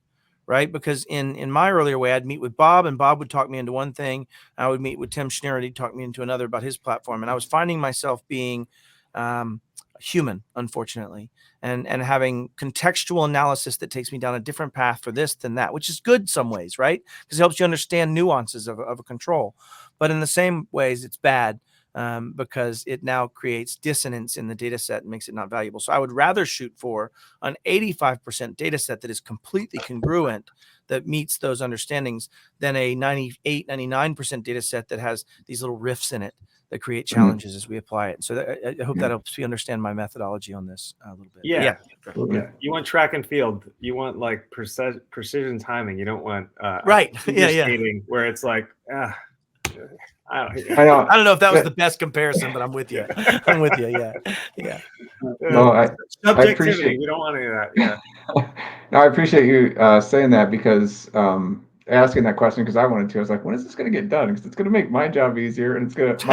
Right? Because in my earlier way, I'd meet with Bob and Bob would talk me into one thing. I would meet with Tim Schneider and he'd talk me into another about his platform. And I was finding myself being human, unfortunately, and having contextual analysis that takes me down a different path for this than that, which is good some ways, right? Because it helps you understand nuances of a control. But in the same ways, it's bad. Because it now creates dissonance in the data set and makes it not valuable. So I would rather shoot for an 85% data set that is completely congruent, that meets those understandings, than a 98, 99% data set that has these little riffs in it that create challenges as we apply it. So I hope that helps you understand my methodology on this a little bit. Yeah. You want track and field. You want like precision timing. You don't want right. Where it's like, I don't know if that was the best comparison, but I'm with you. I'm with you. Yeah. No, I appreciate. We don't want any of that. Yeah. No, I appreciate you saying that, because asking that question, because I wanted to. I was like, when is this going to get done? Because it's going to make my job easier, and it's going to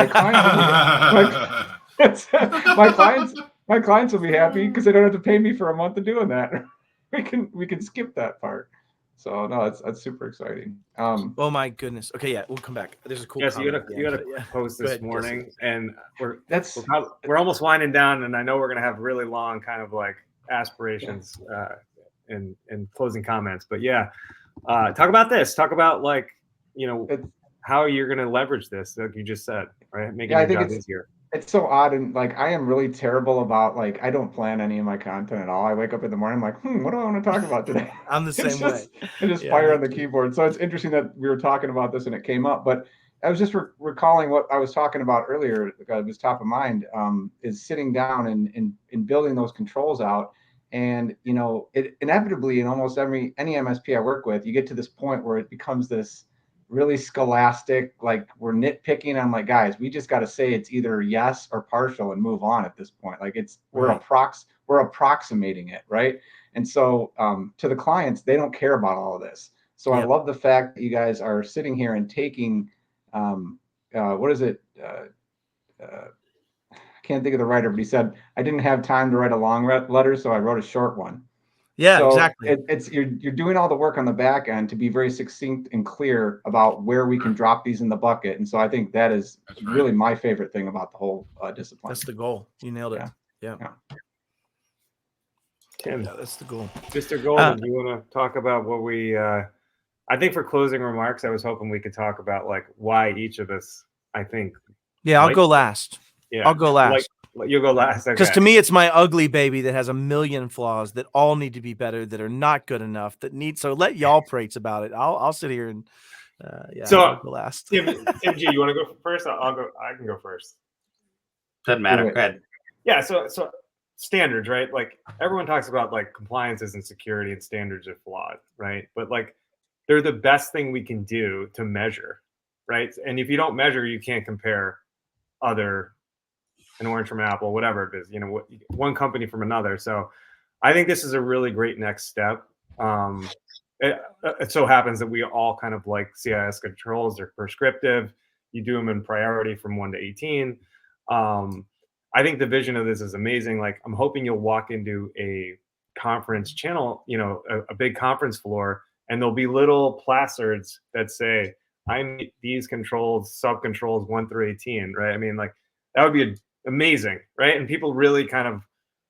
my clients will be happy because they don't have to pay me for a month of doing that. We can skip that part. So no, that's super exciting. Oh my goodness. Okay, yeah, we'll come back. There's a cool. Yes, you had a post this morning, and we're almost winding down, and I know we're gonna have really long kind of like aspirations and closing comments. But yeah, talk about this. Talk about like, you know, how you're going to leverage this, like you just said, right? Making your job easier. It's so odd, and like I am really terrible about like I don't plan any of my content at all. I wake up in the morning, I'm like, what do I want to talk about today? I'm the same way. I just fire on the keyboard. So it's interesting that we were talking about this and it came up. But I was just recalling what I was talking about earlier. It was top of mind. Is sitting down and building those controls out. And you know, it inevitably in almost any MSP I work with, you get to this point where it becomes this really scholastic, like we're nitpicking. I'm like, guys, we just got to say it's either yes or partial and move on at this point. Like we're approximating it, right? And so to the clients, they don't care about all of this. So I love the fact that you guys are sitting here and taking what is it? I can't think of the writer, but he said, I didn't have time to write a long letter, so I wrote a short one. Yeah, so exactly. You're doing all the work on the back end to be very succinct and clear about where we can drop these in the bucket. And so I think that's really my favorite thing about the whole discipline. That's the goal. You nailed it. Yeah. Tim, that's the goal. Mr. Golden, do you want to talk about what we? I think for closing remarks, I was hoping we could talk about like why each of us. I think. Yeah, I'll go last. Yeah, I'll go last. You'll go last because to me it's my ugly baby that has a million flaws that all need to be better, that are not good enough, that need. So let y'all prates about it. I'll sit here and so I'll go last. Tim G, you want to go first? I'll go. I can go first. Doesn't matter. Go ahead. Yeah. So standards, right? Like everyone talks about like compliances and security and standards are flawed, right? But like they're the best thing we can do to measure, right? And if you don't measure, you can't compare other. An orange from an apple, whatever it is, you know, one company from another. So I think this is a really great next step. It so happens that we all kind of like CIS controls. They're prescriptive. You do them in priority from 1 to 18. I think the vision of this is amazing. Like I'm hoping you'll walk into a conference channel, you know, a big conference floor, and there'll be little placards that say, I meet these controls, sub controls 1 through 18, right? I mean, like that would be amazing, right? And people really kind of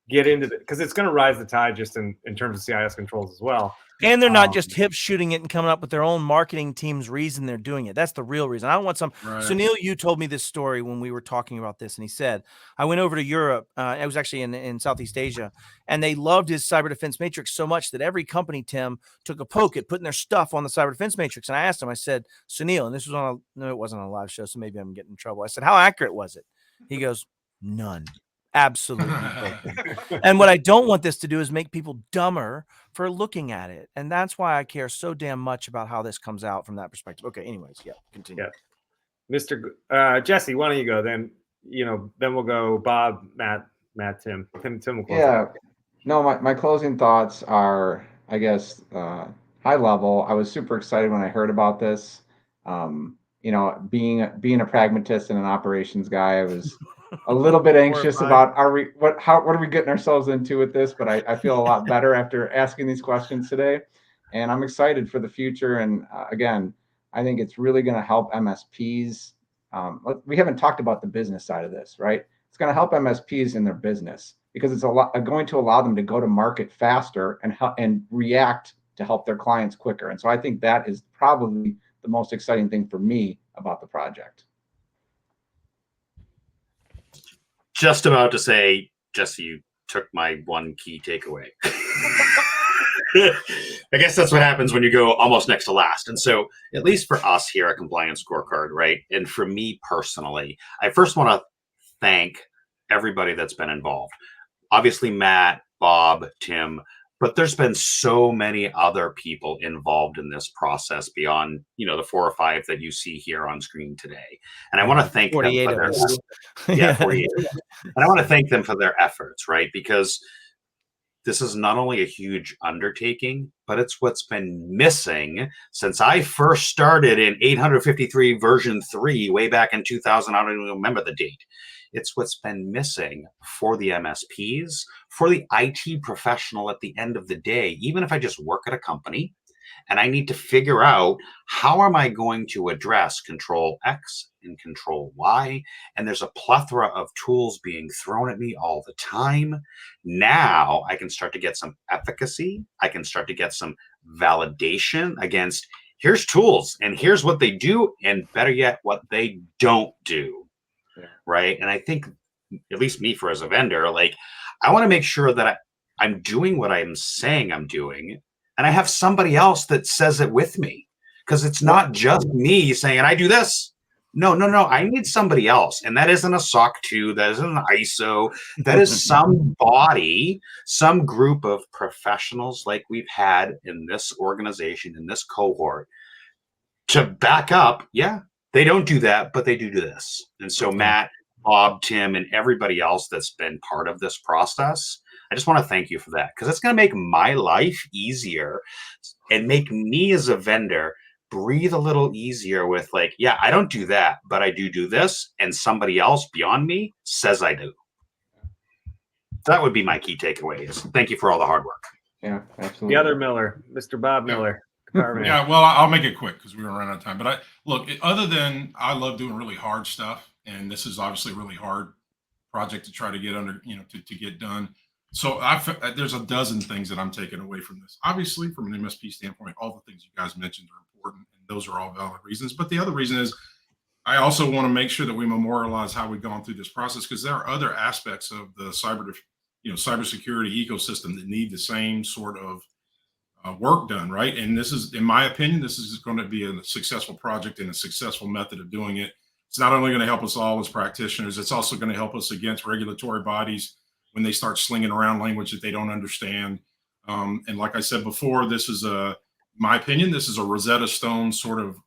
get into it because it's going to rise the tide just in terms of CIS controls as well. And they're not just hip shooting it and coming up with their own marketing team's reason they're doing it. That's the real reason. I don't want some. Right. Sunil, you told me this story when we were talking about this, and he said, I went over to Europe. I was actually in Southeast Asia, and they loved his cyber defense matrix so much that every company, Tim, took a poke at putting their stuff on the cyber defense matrix. And I asked him, I said, Sunil, and this was no, it wasn't on a live show, so maybe I'm getting in trouble. I said, how accurate was it? He goes, none. Absolutely. And what I don't want this to do is make people dumber for looking at it. And that's why I care so damn much about how this comes out from that perspective. Okay. Anyways. Yeah. Continue. Yeah. Mr. Jesse, why don't you go then? You know, then we'll go Bob, Matt, Tim will close. Yeah. No, my closing thoughts are, I guess, high level. I was super excited when I heard about this. You know, being a pragmatist and an operations guy, I was a little bit anxious about what are we getting ourselves into with this, but I feel a lot better after asking these questions today, and I'm excited for the future. And again, I think it's really going to help MSPs. We haven't talked about the business side of this, right? It's going to help MSPs in their business because it's going to allow them to go to market faster and react to help their clients quicker. And so I think that is probably the most exciting thing for me about the project. Just about to say, Jesse, you took my one key takeaway. I guess that's what happens when you go almost next to last. And so at least for us here at Compliance Scorecard, right? And for me personally, I first want to thank everybody that's been involved. Obviously, Matt, Bob, Tim, but there's been so many other people involved in this process beyond, you know, the 4 or 5 that you see here on screen today. And I want to thank them for their 48. And I want to thank them for their efforts, right? Because this is not only a huge undertaking, but it's what's been missing since I first started in 853 version 3 way back in 2000. I don't even remember the date. It's what's been missing for the MSPs, for the IT professional at the end of the day. Even if I just work at a company and I need to figure out how am I going to address control X and control Y. And there's a plethora of tools being thrown at me all the time. Now I can start to get some efficacy. I can start to get some validation against here's tools and here's what they do, and better yet, what they don't do. Yeah. Right. And I think, at least me for as a vendor, like I want to make sure that I'm doing what I'm saying I'm doing, and I have somebody else that says it with me, because it's not just me saying I do this. No. I need somebody else, and that isn't a SOC 2, that isn't an ISO, that is somebody, some group of professionals like we've had in this organization, in this cohort, to back up. Yeah, they don't do that, but they do this. And so Matt, Bob, Tim, and everybody else that's been part of this process, I just want to thank you for that, because it's going to make my life easier and make me as a vendor breathe a little easier with like, yeah, I don't do that, but I do this, and somebody else beyond me says I do. That would be my key takeaways. Thank you for all the hard work. Yeah, absolutely. The other Miller, Mr. Bob Miller. Yeah, well, I'll make it quick because we're gonna run out of time. But other than I love doing really hard stuff, and this is obviously a really hard project to try to get under, to get done. So there's a dozen things that I'm taking away from this. Obviously, from an MSP standpoint, all the things you guys mentioned are important, and those are all valid reasons. But the other reason is I also want to make sure that we memorialize how we've gone through this process, because there are other aspects of the cybersecurity ecosystem that need the same sort of work done, right? And this is, in my opinion, this is going to be a successful project and a successful method of doing it. It's not only going to help us all as practitioners, it's also going to help us against regulatory bodies when they start slinging around language that they don't understand. And like I said before, this is my opinion, this is a Rosetta Stone sort of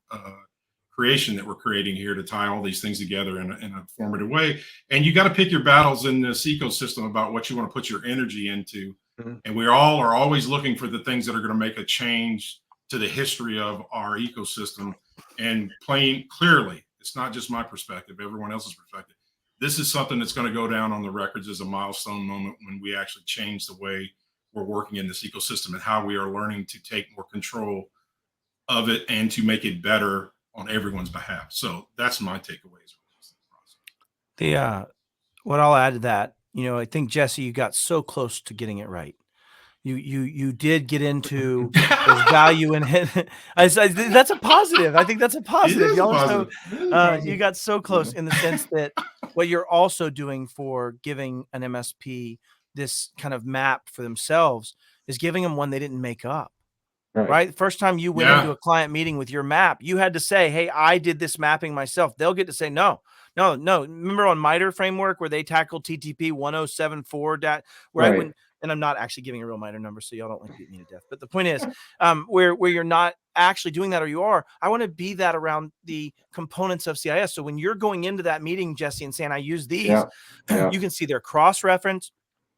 creation that we're creating here to tie all these things together in a formative way. And you got to pick your battles in this ecosystem about what you want to put your energy into. Mm-hmm. And we all are always looking for the things that are going to make a change to the history of our ecosystem. And plain clearly, it's not just my perspective, everyone else's perspective. This is something that's going to go down on the records as a milestone moment when we actually change the way we're working in this ecosystem and how we are learning to take more control of it and to make it better on everyone's behalf. So that's my takeaways. What I'll add to that, I think, Jesse, you got so close to getting it right. You did get into there's value in it. That's a positive. I think that's a positive. You got so close in the sense that what you're also doing for giving an MSP this kind of map for themselves is giving them one they didn't make up. Right? The first time you went into a client meeting with your map, you had to say, hey, I did this mapping myself. They'll get to say, no. Remember on MITRE framework where they tackled TTP 1074, right? And I'm not actually giving a real MITRE number, so y'all don't like beat me to death. But the point is, where you're not actually doing that, or you are, I want to be that around the components of CIS. So when you're going into that meeting, Jesse, and saying, I use these, you can see their cross-reference.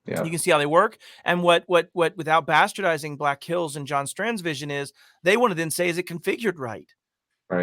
Yeah. You can see how they work. And what without bastardizing Black Hills and John Strand's vision is, they want to then say, is it configured right?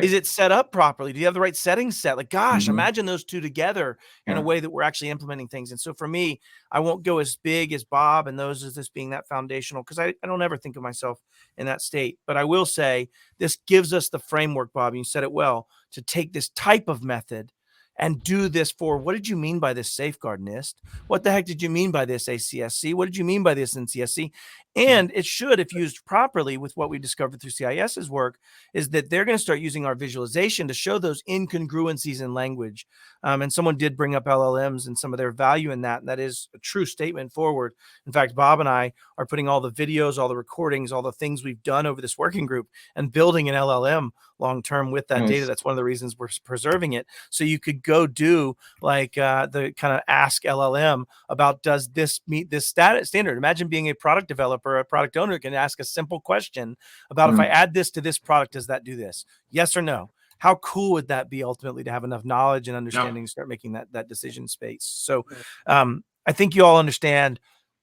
Is it set up properly? Do you have the right settings set? Like, gosh, imagine those two together in a way that we're actually implementing things. And so for me, I won't go as big as Bob and those as this being that foundational, because I don't ever think of myself in that state. But I will say this gives us the framework, Bob, you said it well, to take this type of method and do this for, what did you mean by this safeguard NIST? What the heck did you mean by this ACSC? What did you mean by this NCSC? And it should, if used properly with what we discovered through CIS's work, is that they're going to start using our visualization to show those incongruencies in language. And someone did bring up LLMs and some of their value in that. And that is a true statement forward. In fact, Bob and I are putting all the videos, all the recordings, all the things we've done over this working group and building an LLM long-term with that data. That's one of the reasons we're preserving it. So you could go do like the kind of ask LLM about, does this meet this standard? Imagine being a product developer, a product owner can ask a simple question about, if I add this to this product, does that do this? Yes or no? How cool would that be ultimately to have enough knowledge and understanding to start making that decision space? So I think you all understand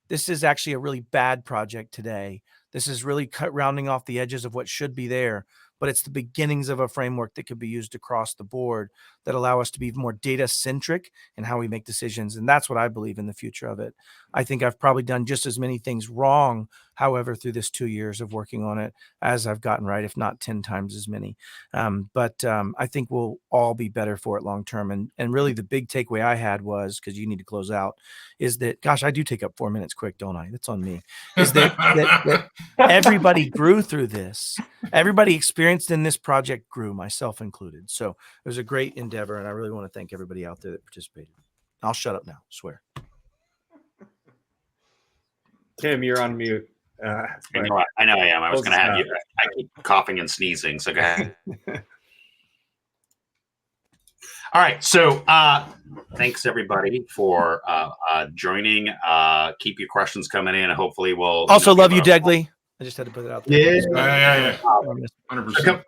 this is actually a really bad project today. This is really rounding off the edges of what should be there, but it's the beginnings of a framework that could be used across the board that allow us to be more data centric in how we make decisions. And that's what I believe in the future of it. I think I've probably done just as many things wrong, however, through this 2 years of working on it as I've gotten right, if not 10 times as many. But I think we'll all be better for it long term. And really the big takeaway I had was, because you need to close out, is that, gosh, I do take up 4 minutes quick, don't I? That's on me. Is that everybody grew through this. Everybody experienced in this project grew, myself included. So it was a great endeavor, and I really want to thank everybody out there that participated. I'll shut up now, swear. Tim, you're on mute. I know I am. I was going to have you. I keep coughing and sneezing, so go ahead. All right. So thanks, everybody, for joining. Keep your questions coming in. Hopefully we'll... Also love you, Degley. I just had to put it out there. Yeah. 100%.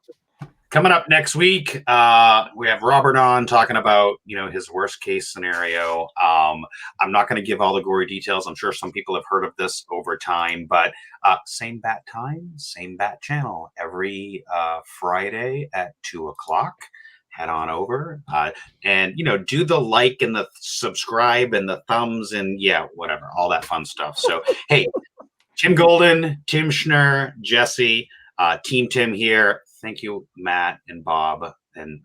Coming up next week, we have Robert on talking about, his worst case scenario. I'm not going to give all the gory details. I'm sure some people have heard of this over time, but same bat time, same bat channel every Friday at 2:00. Head on over and, do the like and the subscribe and the thumbs and whatever, all that fun stuff. So, hey, Tim Golden, Tim Schnurr, Jesse, Team Tim here. Thank you, Matt and Bob, and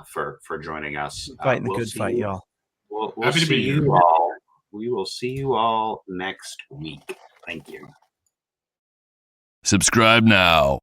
for joining us. Fighting the good fight, y'all. We'll see you all. We will see you all next week. Thank you. Subscribe now.